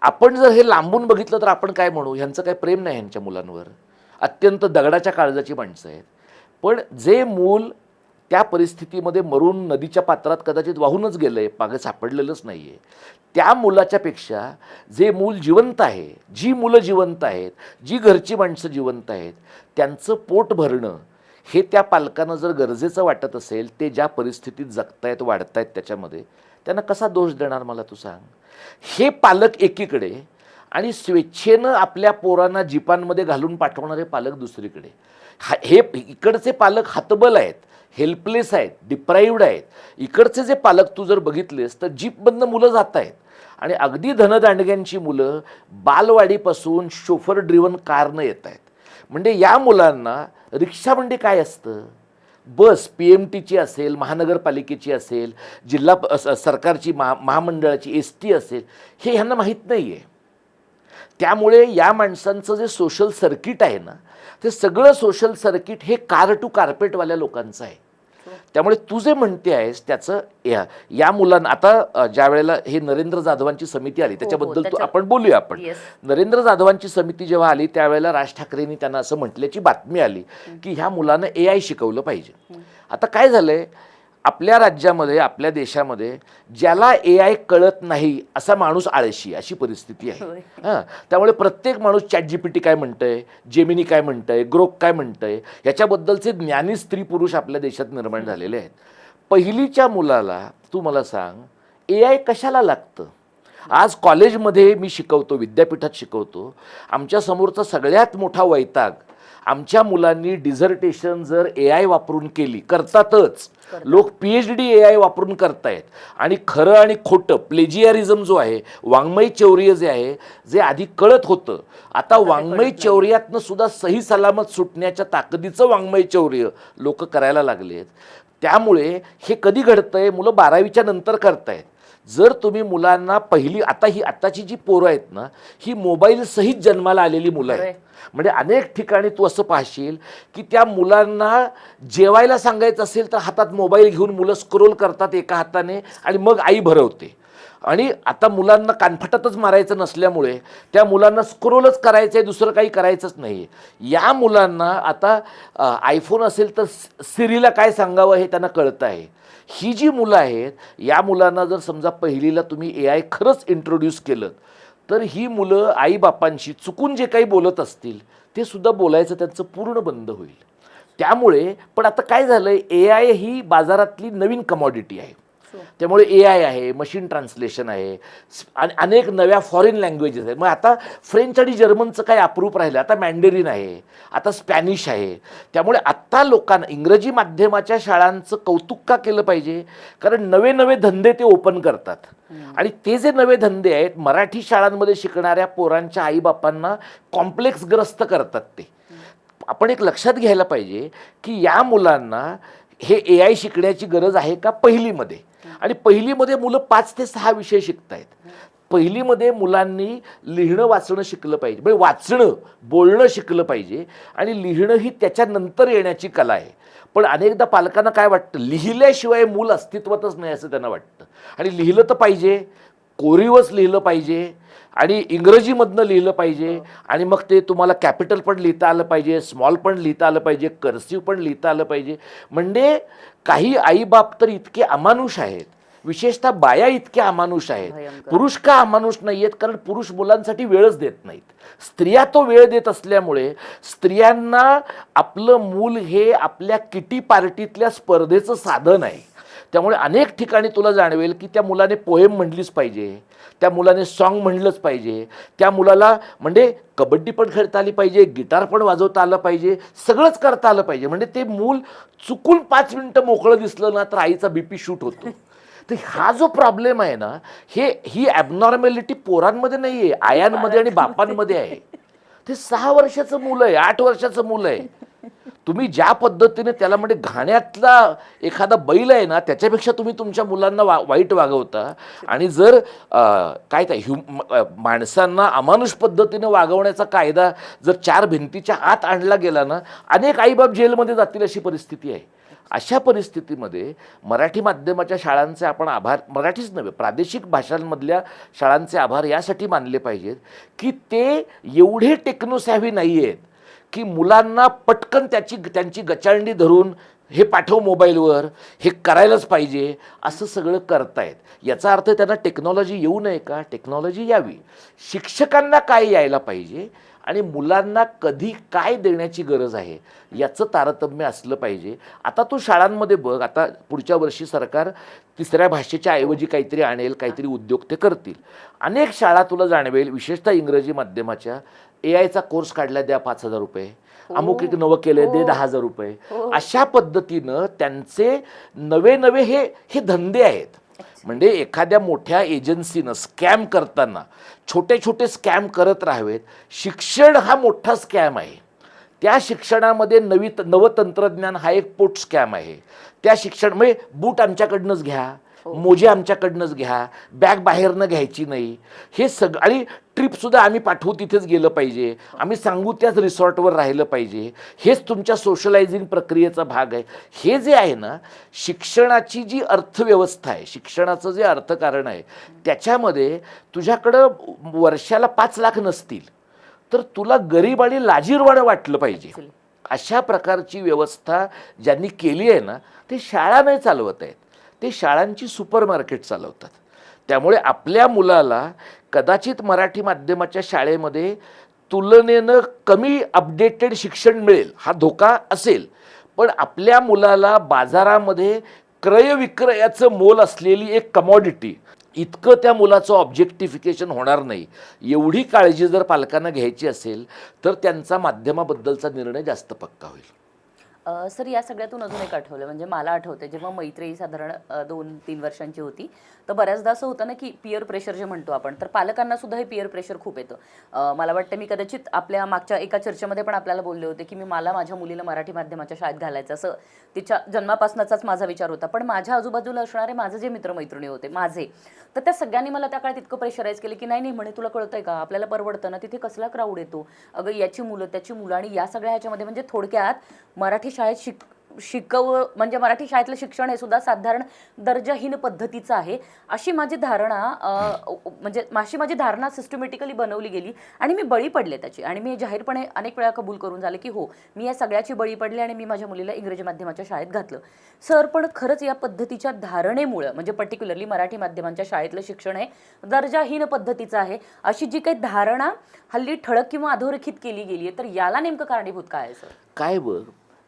आपण जर हे लांबून बघितलं तर आपण काय म्हणू, ह्यांचं काय प्रेम नाही ह्यांच्या मुलांवर, अत्यंत दगडाच्या काळजाची माणसं आहेत. पण जे मूल त्या परिस्थितीमध्ये मरून नदीच्या पात्रात कदाचित वाहूनच गेलं आहे, मागे सापडलेलंच नाही आहे, त्या मुलाच्यापेक्षा जे मूल जिवंत आहे, जी मुलं जिवंत आहेत, जी घरची माणसं जिवंत आहेत, त्यांचं पोट भरणं हे त्या पालकांना जर गरजेचं वाटत असेल, ते ज्या परिस्थितीत जगतायत वाढतायत त्याच्यामध्ये, त्यांना कसा दोष देणार मला तू सांग. हे पालक एकीकडे आणि स्वेच्छेनं आपल्या पोरांना जीपांमध्ये घालून पाठवणारे पालक दुसरीकडे. हे इकडचे पालक हतबल आहेत, हेल्पलेस आहेत, डिप्राईव्ड आहेत. इकडचे जे पालक तू जर बघितलेस तर जीपमधनं मुलं जात आहेत आणि अगदी धनदांडग्यांची मुलं बालवाडीपासून शोफर ड्रिव्हन कारनं येत आहेत. म्हणजे या मुलांना रिक्षा म्हणजे काय असतं, बस PMTची असेल, महानगरपालिकेची असेल, जिल्हा सरकारची महामंडळाची ST असेल, हे ह्यांना माहीत नाही आहे. त्यामुळे या माणसांचं जे सोशल सर्किट आहे ना, ते सगळं सोशल सर्किट हे कार टू कार्पेटवाल्या लोकांचं आहे. त्यामुळे तू जे म्हणते आहेस त्याचं या मुलांना आता ज्या वेळेला हे नरेंद्र जाधवांची समिती आली त्याच्याबद्दल आपण बोलूया. आपण नरेंद्र जाधवांची समिती जेव्हा आली त्यावेळेला राज ठाकरेंनी त्यांना असं म्हटल्याची बातमी आली की ह्या मुलांना AI शिकवलं पाहिजे. आता काय झालंय, आपल्या राज्यामध्ये, आपल्या देशामध्ये ज्याला AI कळत नाही असा माणूस आळशी, अशी परिस्थिती आहे. हां, त्यामुळे प्रत्येक माणूस ChatGPT काय म्हणतंय, जेमिनी काय म्हणतंय, ग्रोक काय म्हणतंय, याच्याबद्दलचे ज्ञानी स्त्री पुरुष आपल्या देशात निर्माण झालेले आहेत. पहिलीच्या मुलाला तू मला सांग AI कशाला लागतं. आज कॉलेजमध्ये मी शिकवतो, विद्यापीठात शिकवतो, आमच्या समोरचा सगळ्यात मोठा वैताग, आमच्या मुलांनी डिझर्टेशन जर AI वापरून केली, करतातच लोक, PhD AI वापरून करतायत. आणि खरं आणि खोटं प्लेजियारिझम जो आहे, वाङ्मयी चौर्य जे आहे, जे आधी कळत होतं, आता वाङ्मयी चौर्यातनं सुद्धा सही सलामत सुटण्याच्या ताकदीचं वाङ्मयी चौर्य लोक करायला लागलेत. त्यामुळे हे कधी घडतंय, मुलं 12वीच्या नंतर करतायत. जर तुम्ही मुलांना आताची जी पोरं आहेत ना, ही मोबाईल सहित जन्माला आलेली मुलं आहेत. म्हणजे अनेक ठिकाणी तू असं पाहशील की त्या मुलांना जेवायला सांगायचं असेल तर हातात मोबाईल घेऊन मुलं स्क्रोल करतात एका हाताने आणि मग आई भरवते. आणि आता मुलांना कानफटातच मारायचं नसल्यामुळे त्या मुलांना स्क्रोलच करायचं आहे, दुसरं काही करायचंच नाही. या मुलांना आता आयफोन असेल तर सिरीला काय सांगावं हे त्यांना कळतं आहे. ही जी मुलं आहेत, या मुलांना जर समजा पहिलीला तुम्ही AI खरंच इंट्रोड्यूस केलं तर ही मुलं आईबापांशी चुकून जे काही बोलत असतील ते सुद्धा बोलायचं त्यांचं पूर्ण बंद होईल. त्यामुळे पण आता काय झालं आहे, AI ही बाजारातली नवीन कमॉडिटी आहे. त्यामुळे AI आहे, मशीन ट्रान्सलेशन आहे, आणि अनेक नव्या फॉरेन लँग्वेजेस आहेत. मग आता फ्रेंच आणि जर्मनचं काय अप्रूप राहिलं, आता मॅन्डेरिन आहे, आता स्पॅनिश आहे. त्यामुळे आत्ता लोकांना इंग्रजी माध्यमाच्या शाळांचं कौतुक का केलं पाहिजे, कारण नवे नवे धंदे ते ओपन करतात. आणि ते जे नवे धंदे आहेत मराठी शाळांमध्ये शिकणाऱ्या पोरांच्या आईबापांना कॉम्प्लेक्सग्रस्त करतात. ते आपण एक लक्षात घ्यायला पाहिजे की या मुलांना हे AI शिकण्याची गरज आहे का पहिलीमध्ये. आणि पहिलीमध्ये मुलं 5 ते 6 विषय शिकतायत. पहिलीमध्ये मुलांनी लिहिणं वाचणं शिकलं पाहिजे, म्हणजे वाचणं बोलणं शिकलं पाहिजे, आणि लिहिणं ही त्याच्यानंतर येण्याची कला आहे. पण अनेकदा पालकांना काय वाटतं, लिहिल्याशिवाय मूल अस्तित्वातच नाही असं त्यांना वाटतं. आणि लिहिलं तर पाहिजे, कोरीवच लिहिलं पाहिजे, आणि इंग्रजीमधनं लिहिलं पाहिजे, आणि मग ते तुम्हाला कॅपिटल पण लिहिता आलं पाहिजे, स्मॉल पण लिहिता आलं पाहिजे, कर्सिव्ह पण लिहिता आलं पाहिजे. म्हणजे काही आईबाप तर इतके अमानुष आहेत, विशेषतः बाया इतक्या अमानुष आहेत. पुरुष का अमानुष नाही आहेत, कारण पुरुष मुलांसाठी वेळच देत नाहीत. स्त्रिया तो वेळ देत असल्यामुळे स्त्रियांना आपलं मूल हे आपल्या किटी पार्टीतल्या स्पर्धेचं साधन आहे. त्यामुळे अनेक ठिकाणी तुला जाणवेल की त्या मुलाने पोएम म्हणलीच पाहिजे, त्या मुलाने सॉन्ग म्हणलंच पाहिजे, त्या मुलाला म्हणजे कबड्डी पण खेळता आली पाहिजे, गिटार पण वाजवता आलं पाहिजे, सगळंच करता आलं पाहिजे. म्हणजे ते मूल चुकून 5 मिनिटं मोकळं दिसलं ना तर आईचा BP शूट होतो. तर हा जो प्रॉब्लेम आहे ना, ही ॲबनॉर्मॅलिटी पोरांमध्ये नाही आहे, आयांमध्ये आणि बापांमध्ये आहे. ते 6 वर्षाचं मुलं आहे, 8 वर्षाचं मुलं आहे, तुम्ही ज्या पद्धतीने त्याला म्हणजे घाण्यातला एखादा बैल आहे ना, त्याच्यापेक्षा तुम्ही तुमच्या मुलांना वाईट वागवता. आणि जर काय त्या माणसांना अमानुष पद्धतीने वागवण्याचा कायदा जर 4 भिंतीच्या आत आणला गेला ना, अनेक आईबाप जेलमध्ये जातील अशी परिस्थिती आहे. अशा परिस्थितीमध्ये मराठी माध्यमाच्या शाळांचे आपण आभार, मराठीच नव्हे प्रादेशिक भाषांमधल्या शाळांचे आभार यासाठी मानले पाहिजेत की ते एवढे टेक्नोसॅव्ही नाही आहेत की मुलांना पटकन त्यांची गचांडी धरून हे पाठव मोबाईलवर, हे करायलाच पाहिजे असं सगळं करतायत. याचा अर्थ त्यांना टेक्नॉलॉजी येऊ नये का? टेक्नॉलॉजी यावी. शिक्षकांना काय यायला पाहिजे आणि मुलांना कधी काय देण्याची गरज आहे याचं तारतम्य असलं पाहिजे. आता तू शाळांमध्ये बघ, आता पुढच्या वर्षी सरकार 3ऱ्या भाषेच्या ऐवजी काहीतरी आणेल, काहीतरी उद्योग ते करतील. अनेक शाळा तुला जाणवेल, विशेषतः इंग्रजी माध्यमाच्या, AIचा कोर्स काढला, द्या 5,000 रुपये, अमुक एक नवं केलं, दे 10,000 रुपये. अशा पद्धतीनं त्यांचे नवे नवे हे धंदे आहेत. म्हणजे एखाद्या मोठ्या एजन्सीनं स्कॅम करताना छोटे छोटे स्कॅम करत राहावेत. शिक्षण हा मोठा स्कॅम आहे. त्या शिक्षणामध्ये नवं तंत्रज्ञान हा एक पोट स्कॅम आहे. त्या शिक्षण म्हणजे बूट आमच्याकडनंच घ्या, मोजे आमच्याकडनंच घ्या, बॅग बाहेरनं घ्यायची नाही, हे सगळं. आणि ट्रिपसुद्धा आम्ही पाठवू तिथेच गेलं पाहिजे, आम्ही सांगू त्याच रिसॉर्टवर राहिलं पाहिजे, हेच तुमच्या सोशलायझिंग प्रक्रियेचा भाग आहे. हे जे आहे ना, शिक्षणाची जी अर्थव्यवस्था आहे, शिक्षणाचं जे अर्थकारण आहे, त्याच्यामध्ये तुझ्याकडं वर्षाला 5 लाख नसतील तर तुला गरीब आणि लाजीरवाणं वाटलं पाहिजे. अशा प्रकारची व्यवस्था ज्यांनी केली आहे ना, ते शाळा नाही चालवत आहेत, ते शाळांची सुपरमार्केट चालवतात. त्यामुळे आपल्या मुलाला कदाचित मराठी माध्यमाच्या शाळेमध्ये तुलनेनं कमी अपडेटेड शिक्षण मिळेल, हा धोका असेल. पण आपल्या मुलाला बाजारामध्ये क्रयविक्रयाचं मोल असलेली एक कमॉडिटी, इतकं त्या मुलाचं ऑब्जेक्टिफिकेशन होणार नाही, एवढी काळजी जर पालकांना घ्यायची असेल तर त्यांचा माध्यमाबद्दलचा निर्णय जास्त पक्का होईल. सर, या सगळ्यातून अजून एक आठवलं, म्हणजे मला आठवते जेव्हा मैत्री साधारण 2-3 वर्षांची होती, तर बऱ्याचदा असं होतं ना की पिअर प्रेशर जे म्हणतो आपण, तर पालकांना सुद्धा हे पिअर प्रेशर खूप येतं. मला वाटतं मी कदाचित आपल्या मागच्या एका चर्चेमध्ये पण आपल्याला बोलले होते की मला माझ्या मुलीला मराठी माध्यमाच्या शाळेत घालायचं, असं तिच्या जन्मापासूनचाच माझा विचार होता. पण माझ्या आजूबाजूला असणारे माझे जे मित्रमैत्रिणी होते माझे, तर त्या सगळ्यांनी मला त्या काळात इतकं प्रेशराईज केलं की नाही म्हणे, तुला कळतंय का, आपल्याला परवडतं ना, तिथे कसला क्राऊड येतो, अगं याची मुलं त्याची मुलं, आणि या सगळ्या ह्याच्यामध्ये म्हणजे थोडक्यात मराठी शाळेत म्हणजे मराठी शाळेतलं शिक्षण हे सुद्धा साधारण दर्जाहीन पद्धतीचं आहे, अशी माझी धारणा सिस्टमॅटिकली बनवली गेली आणि मी बळी पडले त्याची. आणि मी जाहीरपणे अनेक वेळा कबूल करून झाले की हो, मी या सगळ्याची बळी पडले आणि मी माझ्या मुलीला इंग्रजी माध्यमाच्या शाळेत घातलं. सर, पण खरंच या पद्धतीच्या धारणेमुळं, म्हणजे पर्टिक्युलरली मराठी माध्यमांच्या शाळेतलं शिक्षण हे दर्जाहीन पद्धतीचं आहे अशी जी काही धारणा हल्ली ठळक किंवा अधोरेखित केली गेली आहे, तर याला नेमकं कारणीभूत काय आहे सर? काय बघ,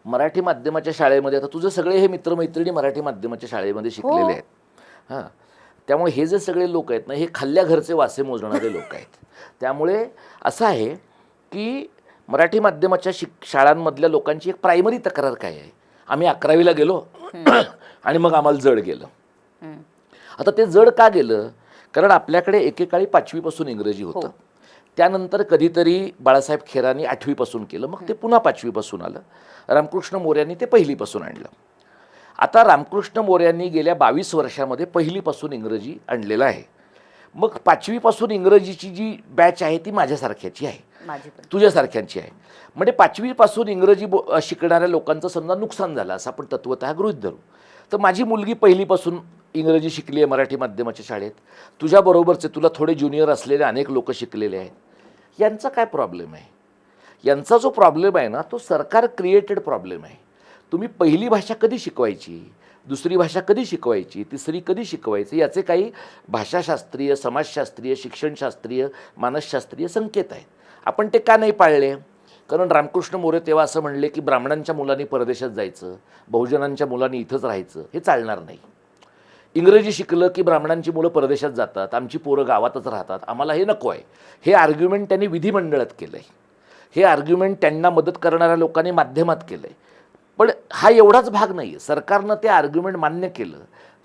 मराठी माध्यमाच्या शाळेमध्ये आता तुझे सगळे हे मित्रमैत्रिणी मराठी माध्यमाच्या शाळेमध्ये शिकलेले आहेत. हां, त्यामुळे हे जे सगळे लोक आहेत ना, हे खाल्ल्या घरचे वासे मोजणारे लोक आहेत. त्यामुळे असं आहे की मराठी माध्यमाच्या शाळांमधल्या लोकांची एक प्रायमरी तक्रार काय आहे, आम्ही 11वीला गेलो आणि मग आम्हाला जड गेलं. आता ते जड का गेलं? कारण आपल्याकडे एकेकाळी 5वीपासून इंग्रजी होतं, त्यानंतर कधीतरी बाळासाहेब खेरांनी 8वीपासून केलं, मग ते पुन्हा 5वीपासून आलं. रामकृष्ण मोऱ्यांनी ते 1लीपासून आणलं. आता रामकृष्ण मोऱ्यांनी गेल्या 22 वर्षामध्ये 1लीपासून इंग्रजी आणलेलं आहे. मग 5वीपासून इंग्रजीची जी बॅच आहे ती माझ्यासारख्याची आहे, तुझ्यासारख्यांची आहे. म्हणजे 5वीपासून इंग्रजी शिकणाऱ्या लोकांचं समजा नुकसान झालं असं आपण तत्वतः गृहीत धरू. तर माझी मुलगी 1लीपासून इंग्रजी शिकली आहे मराठी माध्यमाच्या शाळेत. तुझ्याबरोबरचे तुला थोडे ज्युनियर असलेले अनेक लोक शिकलेले आहेत. यांचा काय प्रॉब्लेम आहे? यांचा जो प्रॉब्लेम आहे ना, तो सरकार क्रिएटेड प्रॉब्लेम आहे. तुम्ही पहिली भाषा कधी शिकवायची, दुसरी भाषा कधी शिकवायची, तिसरी कधी शिकवायची, याचे काही भाषाशास्त्रीय, समाजशास्त्रीय, शिक्षणशास्त्रीय, मानसशास्त्रीय संकेत आहेत. आपण ते का नाही पाळले? कारण रामकृष्ण मोरे तेव्हा असं म्हणले की ब्राह्मणांच्या मुलांनी परदेशात जायचं, बहुजनांच्या मुलांनी इथंच राहायचं, हे चालणार नाही. इंग्रजी शिकलं की ब्राह्मणांची मुलं परदेशात जातात, आमची पोरं गावातच राहतात, आम्हाला हे नको आहे. हे आर्ग्युमेंट त्यांनी विधिमंडळात केलं आहे. हे आर्ग्युमेंट त्यांना मदत करणाऱ्या लोकांनी माध्यमात केलं आहे. पण हा एवढाच भाग नाही आहे. सरकारनं ते आर्ग्युमेंट मान्य केलं,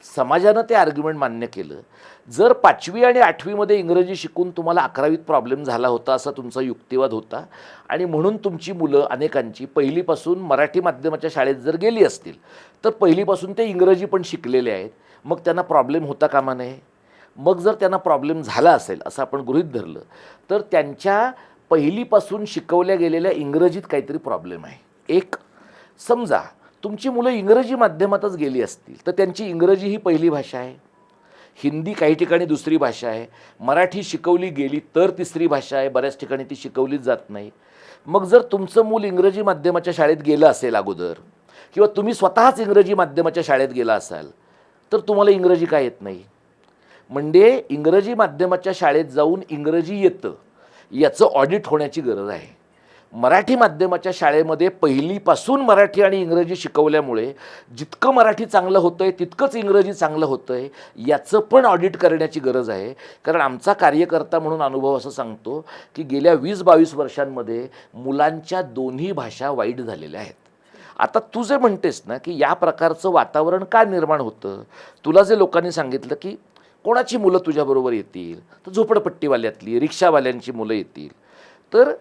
समाजानं ते आर्ग्युमेंट मान्य केलं. जर 5वी आणि 8वीमध्ये इंग्रजी शिकून तुम्हाला 11वीत प्रॉब्लेम झाला होता असा तुमचा युक्तिवाद होता आणि म्हणून तुमची मुलं अनेकांची पहिलीपासून मराठी माध्यमाच्या शाळेत जर गेली असतील तर पहिलीपासून ते इंग्रजी पण शिकलेले आहेत, मग त्यांना प्रॉब्लेम होता कामा नये. मग जर त्यांना प्रॉब्लेम झाला असेल असं आपण गृहीत धरलं तर त्यांच्या पहिलीपासून शिकवल्या गेलेल्या इंग्रजीत काहीतरी प्रॉब्लेम आहे. एक समजा तुमची मुलं इंग्रजी माध्यमातच गेली असतील तर त्यांची इंग्रजी ही पहिली भाषा आहे, हिंदी काही ठिकाणी दुसरी भाषा आहे, मराठी शिकवली गेली तर तिसरी भाषा आहे, बऱ्याच ठिकाणी ती शिकवलीच जात नाही. मग जर तुमचं मूल इंग्रजी माध्यमाच्या शाळेत गेलं असेल अगोदर किंवा तुम्ही स्वतःच इंग्रजी माध्यमाच्या शाळेत गेला असाल तर तुम्हाला इंग्रजी काय येत नाही. म्हणजे इंग्रजी माध्यमाच्या शाळेत जाऊन इंग्रजी येतं याचं ऑडिट होण्याची गरज आहे. मराठी माध्यमाच्या शाळेमध्ये पहिलीपासून मराठी आणि इंग्रजी शिकवल्यामुळे जितकं मराठी चांगलं होतं आहे तितकंच इंग्रजी चांगलं होतं आहे याचं पण ऑडिट करण्याची गरज आहे. कारण आमचा कार्यकर्ता म्हणून अनुभव असं सांगतो की गेल्या 20-22 वर्षांमध्ये मुलांच्या दोन्ही भाषा वाईट झालेल्या आहेत. आता तू जे म्हणतेस ना की या प्रकारचं वातावरण का निर्माण होतं, तुला जे लोकांनी सांगितलं की कोणाची मुलं तुझ्याबरोबर येतील तर झोपडपट्टीवाल्यातली रिक्षावाल्यांची मुलं येतील, तर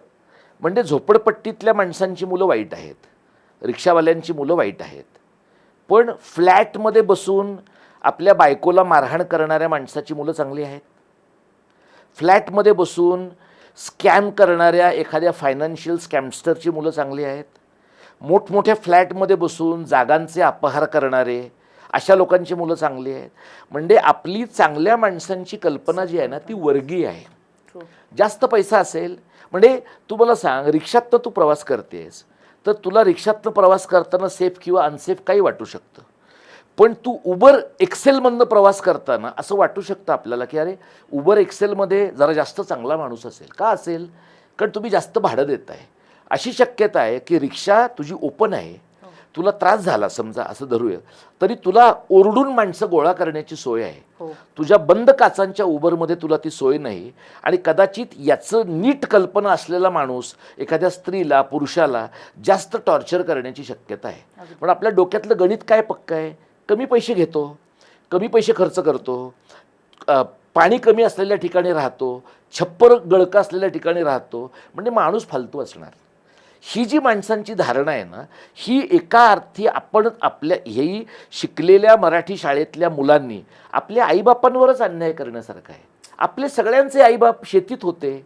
म्हणजे झोपडपट्टीतल्या माणसांची मुलं वाईट आहेत, रिक्षावाल्यांची मुलं वाईट आहेत, पण फ्लॅटमध्ये बसून आपल्या बायकोला मारहाण करणाऱ्या माणसाची मुलं चांगली आहेत, फ्लॅटमध्ये बसून स्कॅम करणाऱ्या एखाद्या फायनान्शियल स्कॅमस्टरची मुलं चांगली आहेत, मोठमोठ्या फ्लॅटमध्ये बसून जागांचे अपहार करणारे अशा लोकांची मुलं चांगली आहेत. म्हणजे आपली चांगल्या माणसांची कल्पना जी आहे ना ती वर्गीय आहे. जास्त पैसा असेल म्हणजे तू मला सांग, रिक्षात तर तू प्रवास करतेस तर तुला रिक्षातनं प्रवास करताना सेफ किंवा अनसेफ काही वाटू शकतं, पण तू उबर एक्सेलमधनं प्रवास करताना असं वाटू शकतं आपल्याला की अरे उबर एक्सेलमध्ये जरा जास्त चांगला माणूस असेल. का असेल? कारण तुम्ही जास्त भाडं देत आहे. अशी शक्यता आहे की रिक्षा तुझी ओपन आहे, तुला त्रास झाला समजा असं धरूया तरी तुला ओरडून माणसं गोळा करण्याची सोय आहे. तुझ्या बंद काचांच्या उबरमध्ये तुला ती सोय नाही. आणि कदाचित याचं नीट कल्पना असलेला माणूस एखाद्या स्त्रीला पुरुषाला जास्त टॉर्चर करण्याची शक्यता आहे. पण आपल्या डोक्यातलं गणित काय पक्क आहे, कमी पैसे घेतो, कमी पैसे खर्च करतो, पाणी कमी असलेल्या ठिकाणी राहतो, छप्पर गळका असलेल्या ठिकाणी राहतो, म्हणजे माणूस फालतू असणार. ही जी माणसांची धारणा आहे ना ही एका अर्थी आपण आपल्या हेही शिकलेल्या मराठी शाळेतल्या मुलांनी आपल्या आईबापांवरच अन्याय करण्यासारखं आहे. आपले सगळ्यांचे आईबाप शेतीत होते,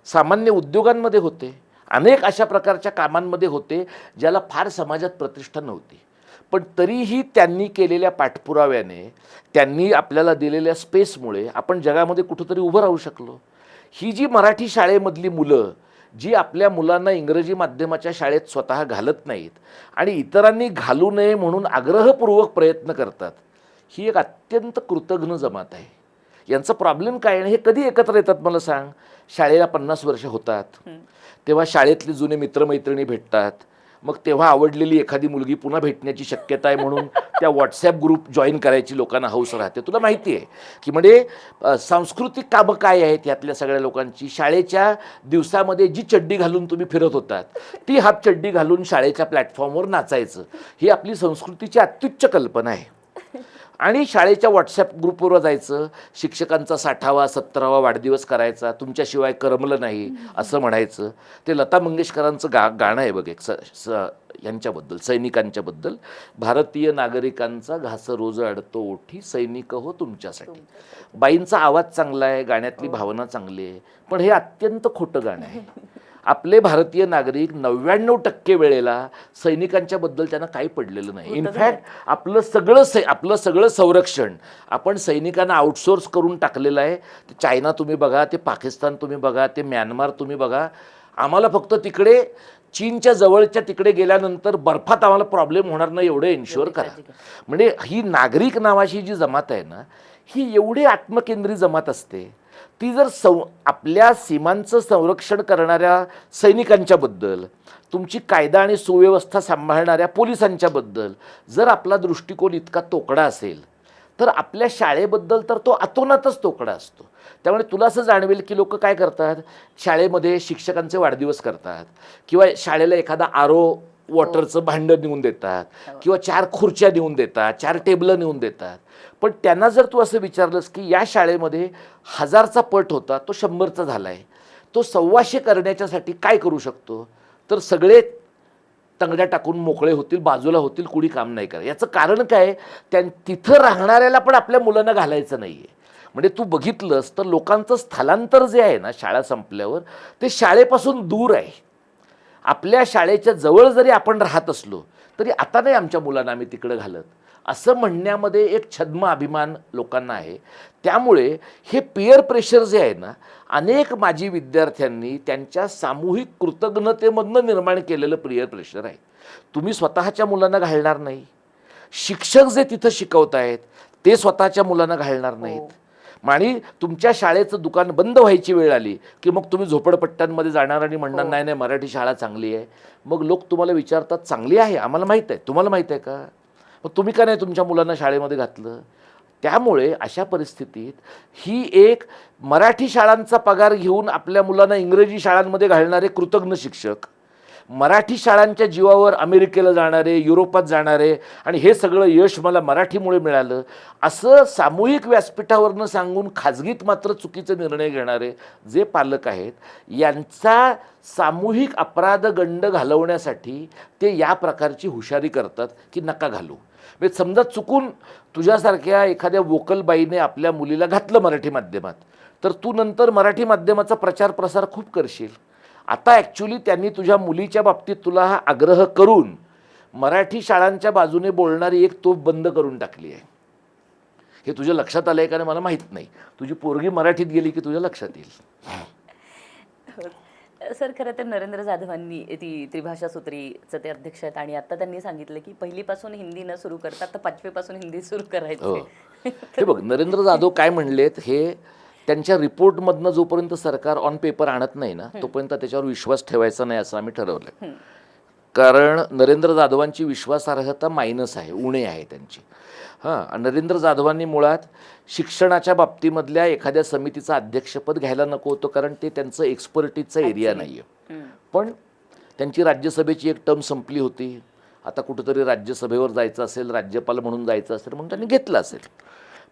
सामान्य उद्योगांमध्ये होते, अनेक अशा प्रकारच्या कामांमध्ये होते ज्याला फार समाजात प्रतिष्ठा नव्हती, पण तरीही त्यांनी केलेल्या पाठपुराव्याने त्यांनी आपल्याला दिलेल्या स्पेसमुळे आपण जगामध्ये कुठंतरी उभं राहू शकलो. ही जी मराठी शाळेमधली मुलं जी आपल्या मुलांना इंग्रजी माध्यमाच्या शाळेत स्वतः घालत नाहीत आणि इतरांनी घालू नये म्हणून आग्रहपूर्वक प्रयत्न करतात, ही एक अत्यंत कृतघ्न जमात आहे. यांचा प्रॉब्लेम काय आहे? हे कधी एकत्र येतात मला सांग? शाळेला 50 वर्ष होतात तेव्हा शाळेतले जुने मित्रमैत्रिणी भेटतात, मग तेव्हा आवडलेली एखादी मुलगी पुन्हा भेटण्याची शक्यता आहे म्हणून त्या व्हॉट्सॲप ग्रुप जॉईन करायची लोकांना हौस राहते. तुला माहिती आहे की म्हणजे सांस्कृतिक कामं काय आहेत यातल्या सगळ्या लोकांची. शाळेच्या दिवसामध्ये जी चड्डी घालून तुम्ही फिरत होतात ती हाफ चड्डी घालून शाळेच्या प्लॅटफॉर्मवर नाचायचं, ही आपली संस्कृतीची अत्युच्च कल्पना आहे. आणि शाळेच्या व्हॉट्सॲप ग्रुपवर जायचं, शिक्षकांचा 60वा 70वा वाढदिवस करायचा, तुमच्याशिवाय करमलं नाही असं म्हणायचं. ते लता मंगेशकरांचं गाणं आहे बघ एक यांच्याबद्दल, सैनिकांच्याबद्दल, भारतीय नागरिकांचा घास रोज अडतो ओठी, सैनिक हो तुमच्यासाठी. बाईंचा आवाज चांगला आहे, गाण्यातली भावना चांगली आहे, पण हे अत्यंत खोटं गाणं आहे. आपले भारतीय नागरिक 99% वेळेला सैनिकांच्या बद्दल त्यांना काही पडलेलं नाही. इनफॅक्ट आपलं सगळं संरक्षण आपण सैनिकांना आउटसोर्स करून टाकलेलं आहे. ते चायना तुम्ही बघा, ते पाकिस्तान तुम्ही बघा, ते म्यानमार तुम्ही बघा. आम्हाला फक्त तिकडे चीनच्या जवळच्या तिकडे गेल्यानंतर बर्फात आम्हाला प्रॉब्लेम होणार नाही एवढं इन्शुअर करा. म्हणजे ही नागरिक नावाची जी जमात आहे ना ही एवढी आत्मकेंद्री जमात असते. ती जर आपल्या सीमांचं संरक्षण करणाऱ्या सैनिकांच्याबद्दल, तुमची कायदा आणि सुव्यवस्था सांभाळणाऱ्या पोलिसांच्याबद्दल जर आपला दृष्टिकोन इतका तोकडा असेल तर आपल्या शाळेबद्दल तर तो अतोनातच तोकडा असतो. त्यामुळे तुला असं जाणवेल की लोक काय करतात, शाळेमध्ये शिक्षकांचे वाढदिवस करतात किंवा शाळेला एखादा आरो वॉटरचं भांडं नेऊन देतात किंवा 4 खुर्च्या नेऊन देतात, 4 टेबलं नेऊन देतात. पण त्यांना जर तू असं विचारलंस की या शाळेमध्ये 1000चा पट होता तो 100चा झाला आहे, तो 1,200 करण्याच्यासाठी काय करू शकतो, तर सगळे तंगड्या टाकून मोकळे होतील, बाजूला होतील, कुणी काम नाही करत. याचं कारण काय, तिथं राहणाऱ्याला पण आपल्या मुलांना घालायचं नाही आहे. म्हणजे तू बघितलंस तर लोकांचं स्थलांतर जे आहे ना शाळा संपल्यावर, ते शाळेपासून दूर आहे. आपल्या शाळेच्या जवळ जरी आपण राहत असलो तरी आता नाही आमच्या मुलांना आम्ही तिकडं घालत, असं म्हणण्यामध्ये एक छद्म अभिमान लोकांना आहे. त्यामुळे हे पियर प्रेशर जे आहे ना, अनेक माजी विद्यार्थ्यांनी त्यांच्या सामूहिक कृतज्ञतेमधनं निर्माण केलेलं पियर प्रेशर आहे. तुम्ही स्वतःच्या मुलांना घालणार नाही, शिक्षक जे तिथं शिकवत आहेत ते स्वतःच्या मुलांना घालणार नाहीत. आणि तुमच्या शाळेचं दुकान बंद व्हायची वेळ आली की मग तुम्ही झोपडपट्ट्यांमध्ये जाणार आणि म्हणणार नाही नाही मराठी शाळा चांगली आहे. मग लोक तुम्हाला विचारतात चांगली आहे, आम्हाला माहीत आहे, तुम्हाला माहीत आहे का, मग तुम्ही का नाही तुमच्या मुलांना शाळेमध्ये घातलं. त्यामुळे अशा परिस्थितीत ही एक मराठी शाळांचा पगार घेऊन आपल्या मुलांना इंग्रजी शाळांमध्ये घालणारे कृतज्ञ शिक्षक, मराठी शाळांच्या जीवावर अमेरिकेला जाणारे, युरोपात जाणारे, आणि हे सगळं यश मला मराठीमुळे मिळालं असं सामूहिक व्यासपीठावरनं सांगून खाजगीत मात्र चुकीचे निर्णय घेणारे जे पालक आहेत, यांचा सामूहिक अपराध गंड घालवण्यासाठी ते या प्रकारची हुशारी करतात की नका घालू. म्हणजे समजा चुकून तुझ्यासारख्या एखाद्या वोकल बाईने आपल्या मुलीला घातलं मराठी माध्यमात, तर तू नंतर मराठी माध्यमाचा प्रचार प्रसार खूप करशील. आता ॲक्च्युली त्यांनी तुझ्या मुलीच्या बाबतीत तुला हा आग्रह करून मराठी शाळांच्या बाजूने बोलणारी एक तोफ बंद करून टाकली आहे. हे तुझ्या लक्षात आलं आहे का मला माहीत नाही. तुझी पोरगी मराठीत गेली की तुझ्या लक्षात येईल. सर, खरं तर नरेंद्र जाधवांनी ती त्रिभाषा सूत्रीचं ते अध्यक्ष आहेत आणि आता त्यांनी सांगितलं की पहिलीपासून हिंदी न सुरू करता तर 5वीपासून हिंदी सुरू करायचं. हे बघ, नरेंद्र जाधव काय म्हणलेत, हे त्यांच्या रिपोर्टमधनं जोपर्यंत सरकार ऑन पेपर आणत नाही ना तोपर्यंत त्याच्यावर विश्वास ठेवायचा नाही असं आम्ही ठरवलं. कारण नरेंद्र जाधवांची विश्वासार्हता मायनस आहे, उणे आहे त्यांची. नरेंद्र जाधवांनी मुळात शिक्षणाच्या बाबतीमधल्या एखाद्या समितीचं अध्यक्षपद घ्यायला नको होतं, कारण ते त्यांचं एक्सपर्टीजचा एरिया नाही आहे. पण त्यांची राज्यसभेची एक टर्म संपली होती, आता कुठंतरी राज्यसभेवर जायचं असेल, राज्यपाल म्हणून जायचं असेल म्हणून त्यांनी घेतलं असेल.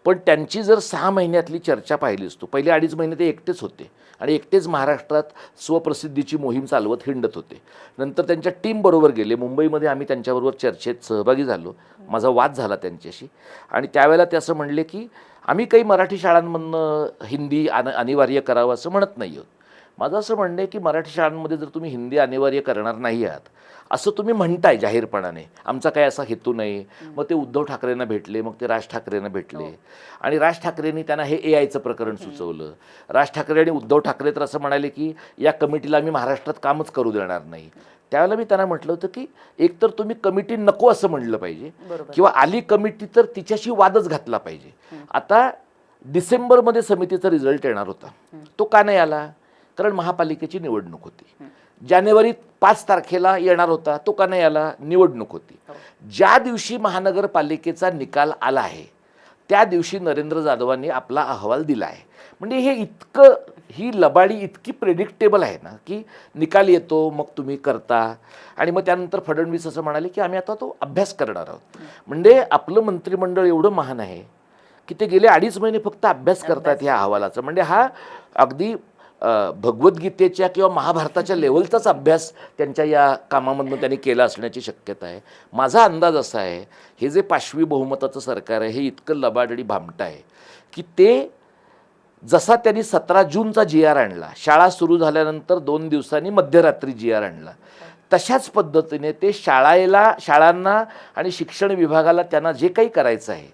पण त्यांची जर 6 महिन्यातली चर्चा पाहिलीस तू, पहिले 2.5 महिने ते एकटेच होते आणि एकटेच महाराष्ट्रात स्वप्रसिद्धीची मोहीम चालवत हिंडत होते. नंतर त्यांच्या टीमबरोबर गेले मुंबईमध्ये, आम्ही त्यांच्याबरोबर चर्चेत सहभागी झालो, माझा वाद झाला त्यांच्याशी. आणि त्यावेळेला ते असं म्हणले की आम्ही काही मराठी शाळांमधनं हिंदी अनिवार्य करावं असं म्हणत नाही आहोत. माझं असं म्हणणं आहे की मराठी शाळांमध्ये जर तुम्ही हिंदी अनिवार्य करणार नाही आहात असं तुम्ही म्हणताय जाहीरपणाने, आमचा काय असा हेतू नाही. मग ते उद्धव ठाकरेंना भेटले, मग ते राज ठाकरेंना भेटले आणि राज ठाकरेंनी त्यांना हे AIचं प्रकरण सुचवलं. राज ठाकरे आणि उद्धव ठाकरे तर असं म्हणाले की या कमिटीला आम्ही महाराष्ट्रात कामच करू देणार नाही. त्यावेळेला मी त्यांना म्हटलं होतं की एकतर तुम्ही कमिटी नको असं म्हणलं पाहिजे, किंवा आली कमिटी तर तिच्याशी वादच घातला पाहिजे. आता डिसेंबरमध्ये समितीचा रिझल्ट येणार होता, तो का नाही आला, कारण महापालिकेची निवडणूक होती. जानेवारी 5 तारखेला येणार होता, तो का नाही आला, निवडणूक होती. ज्या दिवशी महानगरपालिकेचा निकाल आला आहे त्या दिवशी नरेंद्र जाधवांनी आपला अहवाल दिला आहे. म्हणजे हे इतकं, ही लबाडी इतकी प्रेडिक्टेबल आहे ना की निकाल येतो मग तुम्ही करता. आणि मग त्यानंतर फडणवीस असं म्हणाले की आम्ही आता तो अभ्यास करणार आहोत. म्हणजे आपलं मंत्रिमंडळ एवढं महान आहे की ते गेले 2.5 महिने फक्त अभ्यास करतात ह्या अहवालाचा. म्हणजे हा अगदी भगवद्गीतेच्या किंवा महाभारताच्या लेवलचाच अभ्यास त्यांच्या या कामामधून त्यांनी केला असण्याची शक्यता आहे. माझा अंदाज असा आहे, हे जे 5वी बहुमताचं सरकार आहे हे इतकं लबाड आणि भामटं आहे की ते जसा त्यांनी 17 जूनचा GR आणला, शाळा सुरू झाल्यानंतर 2 दिवसांनी मध्यरात्री GR आणला, तशाच पद्धतीने ते शाळांना आणि शिक्षण विभागाला त्यांना जे काही करायचं आहे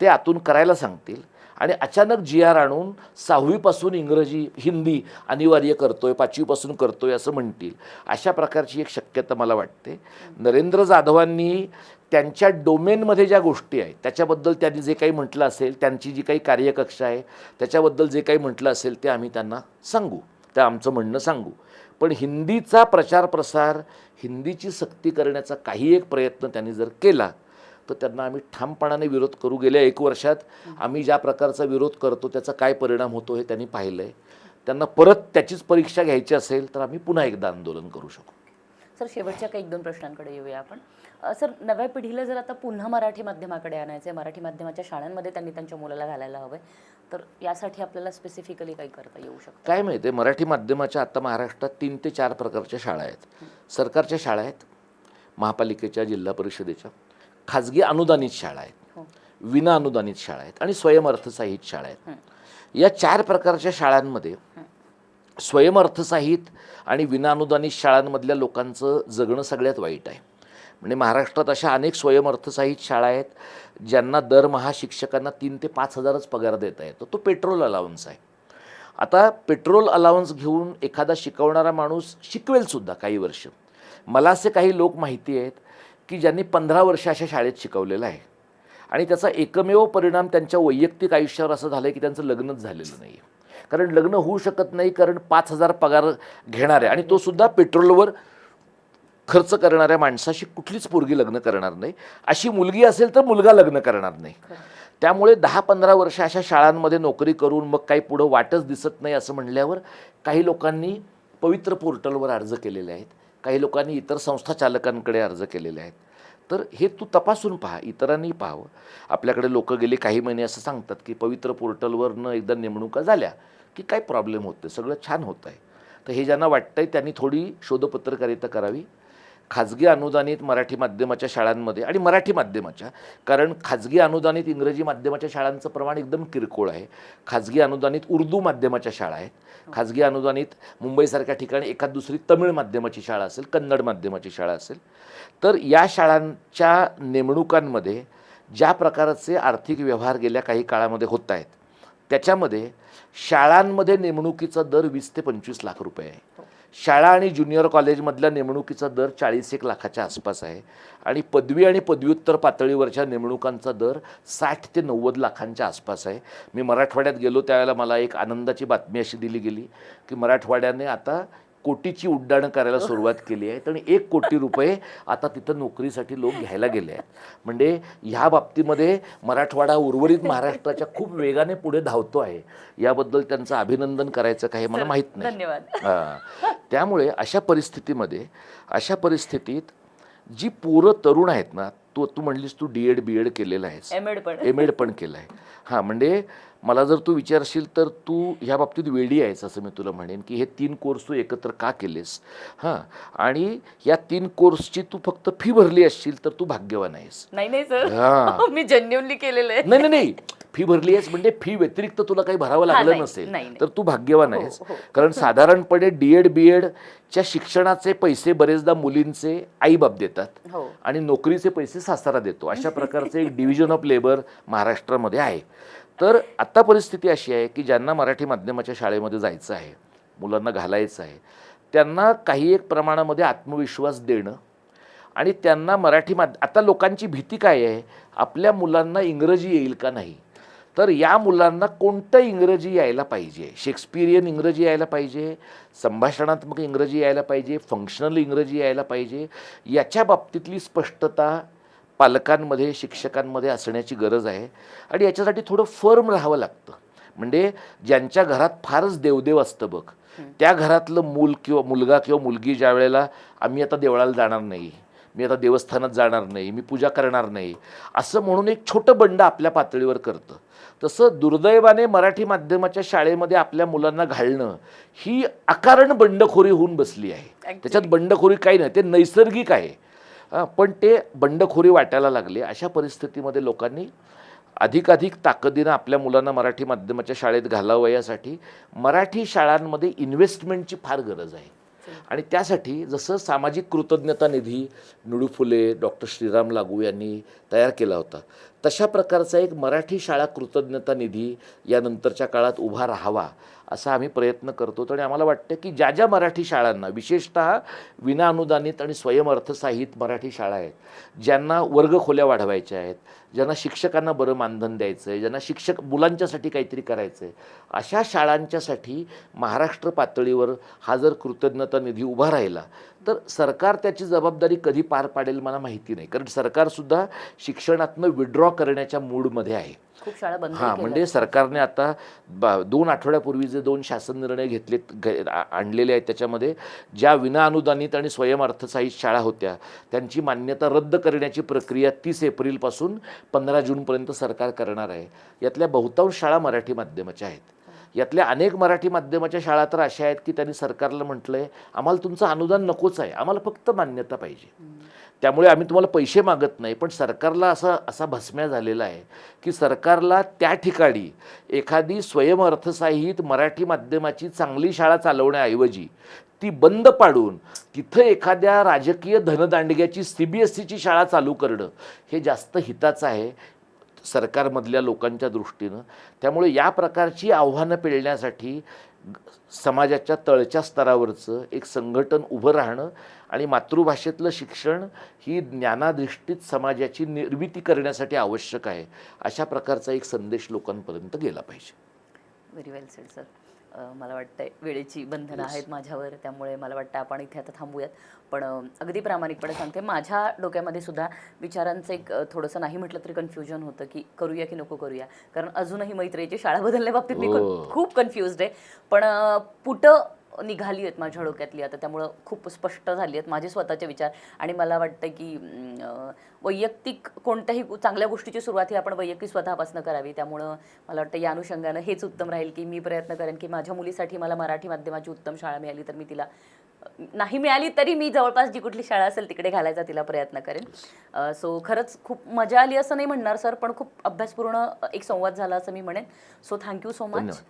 ते आतून करायला सांगतील आणि अचानक GR आणून 6वीपासून हिंदी अनिवार्य करतोय, 5वीपासून करतोय असं म्हणतील. अशा प्रकारची एक शक्यता मला वाटते. नरेंद्र जाधवांनी त्यांच्या डोमेनमध्ये ज्या गोष्टी आहेत त्याच्याबद्दल त्यांनी जे काही म्हटलं असेल, त्यांची जी काही कार्यकक्षा आहे त्याच्याबद्दल जे काही म्हटलं असेल ते आम्ही त्यांना सांगू, ते आमचं म्हणणं सांगू. पण हिंदीचा प्रचार प्रसार, हिंदीची सक्ती करण्याचा काही एक प्रयत्न त्यांनी जर केला तर त्यांना आम्ही ठामपणाने विरोध करू. गेल्या 1 वर्षात आम्ही ज्या प्रकारचा विरोध करतो त्याचा काय परिणाम होतो हे त्यांनी पाहिलं आहे. त्यांना परत त्याचीच परीक्षा घ्यायची असेल तर आम्ही पुन्हा एकदा आंदोलन करू शकू. सर शेवटच्या काही 1-2 प्रश्नांकडे येऊया आपण. सर नव्या पिढीला जर आता पुन्हा मराठी माध्यमाकडे आणायचं आहे, मराठी माध्यमाच्या शाळांमध्ये त्यांनी त्यांच्या मुलाला घालायला हवं आहे, तर यासाठी आपल्याला स्पेसिफिकली काही करता येऊ शकतं? काय माहिती आहे, मराठी माध्यमाच्या आता महाराष्ट्रात 3 ते 4 प्रकारच्या शाळा आहेत. सरकारच्या शाळा आहेत, महापालिकेच्या, जिल्हा परिषदेच्या, खाजगी अनुदानित शाळा आहेत, हो. विना अनुदानित शाळा आहेत आणि स्वयंअर्थसहित शाळा आहेत. या 4 प्रकारच्या शाळांमध्ये स्वयंअर्थसहित आणि विनाअनुदानित शाळांमधल्या लोकांचं जगणं सगळ्यात वाईट आहे. म्हणजे महाराष्ट्रात अशा अनेक स्वयंअर्थसहित शाळा आहेत ज्यांना दरमहा शिक्षकांना 3 ते 5 हजारच पगार देता येतो. तो पेट्रोल अलाउन्स आहे. आता पेट्रोल अलाउन्स घेऊन एखादा शिकवणारा माणूस शिकवेलसुद्धा काही वर्ष. मला असे काही लोक माहिती आहेत की ज्यांनी 15 वर्ष अशा शाळेत शिकवलेलं आहे आणि त्याचा एकमेव परिणाम त्यांच्या वैयक्तिक आयुष्यावर असं झालं आहे की त्यांचं लग्नच झालेलं नाही आहे. कारण लग्न होऊ शकत नाही, कारण 5,000 पगार घेणारे आणि तो सुद्धा पेट्रोलवर खर्च करणाऱ्या माणसाशी कुठलीच पोरगी लग्न करणार नाही. अशी मुलगी असेल तर मुलगा लग्न करणार नाही. त्यामुळे 10-15 वर्ष अशा शाळांमध्ये नोकरी करून मग काही पुढं वाटच दिसत नाही असं म्हणल्यावर काही लोकांनी पवित्र पोर्टलवर अर्ज केलेले आहेत, काही लोकांनी इतर संस्था चालकांकडे अर्ज केलेले आहेत. तर हे तू तपासून पहा, इतरांनी पाहावं. आपल्याकडे लोक गेले काही महिने असं सांगतात की पवित्र पोर्टलवरनं एकदा नेमणुका झाल्या की काय प्रॉब्लेम होते, सगळं छान होत आहे. तर हे ज्यांना वाटतंय त्यांनी थोडी शोधपत्रकारिता करावी. खाजगी अनुदानित मराठी माध्यमाच्या शाळांमध्ये आणि मराठी माध्यमाच्या, कारण खाजगी अनुदानित इंग्रजी माध्यमाच्या शाळांचं प्रमाण एकदम किरकोळ आहे. खाजगी अनुदानित उर्दू माध्यमाच्या शाळा आहेत. खाजगी अनुदानित मुंबईसारख्या ठिकाणी एखाद दुसरी तमिळ माध्यमाची शाळा असेल, कन्नड माध्यमाची शाळा असेल. तर या शाळांच्या नेमणुकांमध्ये ज्या प्रकारचे आर्थिक व्यवहार गेल्या काही काळामध्ये होत आहेत त्याच्यामध्ये शाळांमध्ये नेमणुकीचा दर 20 ते 25 लाख रुपये आहे. शाळा आणि ज्युनियर कॉलेजमधल्या नेमणुकीचा दर 40-1 लाखाच्या आसपास आहे आणि पदवी आणि पदव्युत्तर पातळीवरच्या नेमणुकांचा दर 60 ते 90 लाखांच्या आसपास आहे. मी मराठवाड्यात गेलो त्यावेळेला मला एक आनंदाची बातमी अशी दिली गेली की मराठवाड्याने आता कोटीची उड्डाणं करायला सुरुवात केली आहे आणि 1 कोटी रुपये आता तिथं नोकरीसाठी लोक घ्यायला गेले आहेत. म्हणजे ह्या बाबतीमध्ये मराठवाडा उर्वरित महाराष्ट्राच्या खूप वेगाने पुढे धावतो आहे. याबद्दल त्यांचं अभिनंदन करायचं काही मला माहीत नाही. धन्यवाद. त्यामुळे अशा परिस्थितीत जी पोरं तरुण आहेत ना, तू म्हणलीस तू DED BED केलेलं आहेस, एम एड पण केलं आहे. हां, म्हणजे मला जर तू विचारशील तर तू ह्या बाबतीत वेडी आहेस असं मी तुला म्हणेन की हे 3 कोर्स तू एकत्र का केलेस. हां, आणि या 3 कोर्सची तू फक्त फी भरली असशील तर तू भाग्यवान आहेस. नाही सर, मी जेन्युइनली केलेलं आहे. नाही, फी भरली आहेस म्हणजे फी व्यतिरिक्त तुला काही भरावं लागलं नसेल तर तू भाग्यवान आहेस. कारण साधारणपणे DED BED च्या शिक्षणाचे पैसे बरेचदा मुलींचे आईबाप देतात आणि नोकरीचे पैसे सासरा देतो. अशा प्रकारचे एक डिव्हिजन ऑफ लेबर महाराष्ट्रामध्ये आहे. तर आत्ता परिस्थिती अशी आहे की ज्यांना मराठी माध्यमाच्या शाळेमध्ये जायचं आहे, मुलांना घालायचं आहे, त्यांना काही एक प्रमाणामध्ये आत्मविश्वास देणं आणि त्यांना आता लोकांची भीती काय आहे, आपल्या मुलांना इंग्रजी येईल का नाही. तर या मुलांना कोणतं इंग्रजी यायला पाहिजे, शेक्सपिरियन इंग्रजी यायला पाहिजे, संभाषणात्मक इंग्रजी यायला पाहिजे, फंक्शनल इंग्रजी यायला पाहिजे, याच्या बाबतीतली स्पष्टता पालकांमध्ये, शिक्षकांमध्ये असण्याची गरज आहे. आणि याच्यासाठी थोडं फर्म राहावं लागतं. म्हणजे ज्यांच्या घरात फारच देवदेव असतं बघ, त्या घरातलं मूल किंवा मुलगा किंवा मुलगी ज्या वेळेला आम्ही आता देवळाला जाणार नाही, मी आता देवस्थानात जाणार नाही, मी पूजा करणार नाही असं म्हणून एक छोटं बंड आपल्या पातळीवर करतं, तसं दुर्दैवाने मराठी माध्यमाच्या शाळेमध्ये आपल्या मुलांना घालणं ही अकारण बंडखोरी होऊन बसली आहे. त्याच्यात बंडखोरी काही नाही, ते नैसर्गिक आहे, पण ते बंडखोरी वाटायला लागले. अशा परिस्थितीमध्ये लोकांनी अधिकाधिक ताकदीनं आपल्या मुलांना मराठी माध्यमाच्या शाळेत घालावं यासाठी मराठी शाळांमध्ये इन्व्हेस्टमेंटची फार गरज आहे. आणि त्यासाठी जसं सामाजिक कृतज्ञता निधी निळू फुले, डॉक्टर श्रीराम लागू यांनी तयार केला होता, तशा प्रकारचा एक मराठी शाळा कृतज्ञता निधी यानंतरच्या काळात उभा राहावा असा आम्ही प्रयत्न करतो. आणि आम्हाला वाटतं की ज्या ज्या मराठी शाळांना, विशेषतः विनाअनुदानित आणि स्वयंअर्थसहित मराठी शाळा आहेत, ज्यांना वर्गखोल्या वाढवायच्या आहेत, ज्यांना शिक्षकांना बरं मानधन द्यायचं आहे, ज्यांना शिक्षक मुलांच्यासाठी काहीतरी करायचं आहे, अशा शाळांच्यासाठी महाराष्ट्र पातळीवर हा जर कृतज्ञता निधी उभा राहिला तर सरकार त्याची जबाबदारी कधी पार पाडेल मला माहिती नाही. कारण सरकारसुद्धा शिक्षणातनं विड्रॉ करण्याच्या मूडमध्ये आहे. खूप शाळा बंद हां, म्हणजे सरकारने आता 2 आठवड्यापूर्वी जे 2 शासन निर्णय घेतलेत आणलेले आहेत, त्याच्यामध्ये ज्या विनाअनुदानित आणि स्वयंअर्थसहाय्यित शाळा होत्या त्यांची मान्यता रद्द करण्याची प्रक्रिया 30 एप्रिलपासून 15 जूनपर्यंत सरकार करणार आहे. यातल्या बहुतांश शाळा मराठी माध्यमाच्या आहेत. यातल्या अनेक मराठी माध्यमाच्या शाळा तर अशा आहेत की त्यांनी सरकारला म्हटलं आहे, आम्हाला तुमचं अनुदान नकोच आहे, आम्हाला फक्त मान्यता पाहिजे. त्यामुळे आम्ही तुम्हाला पैसे मागत नाही. पण सरकारला असा भस्म्या झालेला आहे की सरकारला त्या ठिकाणी एखादी स्वयंअर्थसहाय्यित मराठी माध्यमाची चांगली शाळा चालवण्याऐवजी ती बंद पाडून तिथं एखाद्या राजकीय धनदांडग्याची CBSEची शाळा चालू करणं हे जास्त हिताचं आहे सरकारमधल्या लोकांच्या दृष्टीनं. त्यामुळे या प्रकारची आव्हानं पेलण्यासाठी समाजाच्या तळच्या स्तरावरचं एक संघटन उभं राहणं आणि मातृभाषेतलं शिक्षण ही ज्ञानाधिष्ठित समाजाची निर्मिती करण्यासाठी आवश्यक आहे, अशा प्रकारचा एक संदेश लोकांपर्यंत गेला पाहिजे. व्हेरी वेल सेड सर. मला वाटतं वेळेची बंधनं आहेत माझ्यावर, त्यामुळे मला वाटतं आपण इथे आता थांबूयात. पण अगदी प्रामाणिकपणे सांगते, माझ्या डोक्यामध्ये सुद्धा विचारांचं एक थोडंसं नाही म्हटलं तरी कन्फ्युजन होतं की करूया की नको करूया. कारण अजूनही मैत्रीची शाळा बदलल्या बाबतीत मी खूप कन्फ्युज्ड आहे. पण पुटं निघाली आहेत माझ्या डोक्यातली आता, त्यामुळं खूप स्पष्ट झाली आहेत माझे स्वतःचे विचार. आणि मला वाटतं की वैयक्तिक कोणत्याही चांगल्या गोष्टीची सुरुवात ही आपण वैयक्तिक स्वतःपासून करावी. त्यामुळं मला वाटतं या अनुषंगानं हेच उत्तम राहील की मी प्रयत्न करेन की माझ्या मुलीसाठी मला मराठी माध्यमाची उत्तम शाळा मिळाली तर मी तिला, नाही मिळाली तरी मी जवळपास जी कुठली शाळा असेल तिकडे घालायचा तिला प्रयत्न करेन. सो खरंच खूप मजा आली असं नाही म्हणणार सर, पण खूप अभ्यासपूर्ण एक संवाद झाला असं मी म्हणेन. So thank you so much.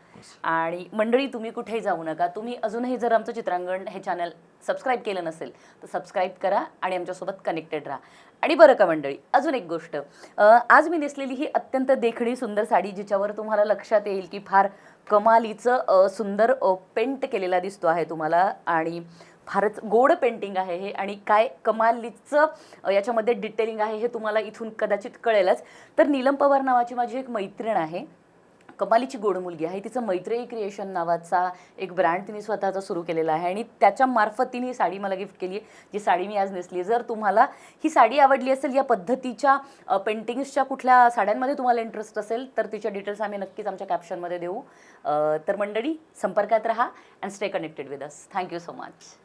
आणि मंडळी, तुम्ही कुठेही जाऊ नका. तुम्ही अजूनही जर आमचं चित्रांगण हे चॅनल सबस्क्राईब केलं नसेल तर सबस्क्राईब करा आणि आमच्यासोबत कनेक्टेड राहा. आणि बरं का मंडळी, अजून एक गोष्ट, आज मी नेसलेली ही अत्यंत देखणी सुंदर साडी, जिच्यावर तुम्हाला लक्षात येईल की फार कमालीचं सुंदर पेंट केलेला दिसतो आहे तुम्हाला आणि फारच गोड पेंटिंग आहे हे. आणि काय कमालीचं याच्यामध्ये डिटेलिंग आहे हे तुम्हाला इथून कदाचित कळेलच. तर नीलम पवार नावाची माझी एक मैत्रीण आहे, कमालीची गोड मुलगी आहे. तिचं मैत्रेयी क्रिएशन नावाचा एक ब्रँड तिने स्वतःचा सुरू केलेला आहे आणि त्याच्या मार्फत तिने ही साडी मला गिफ्ट केली आहे, जी साडी मी आज नेसली. जर तुम्हाला ही साडी आवडली असेल, या पद्धतीच्या पेंटिंग्सच्या कुठल्या साड्यांमध्ये तुम्हाला इंटरेस्ट असेल तर तिच्या डिटेल्स आम्ही नक्कीच आमच्या कॅप्शनमध्ये देऊ. तर मंडळी, संपर्कात राहा and stay connected with us. Thank you so much.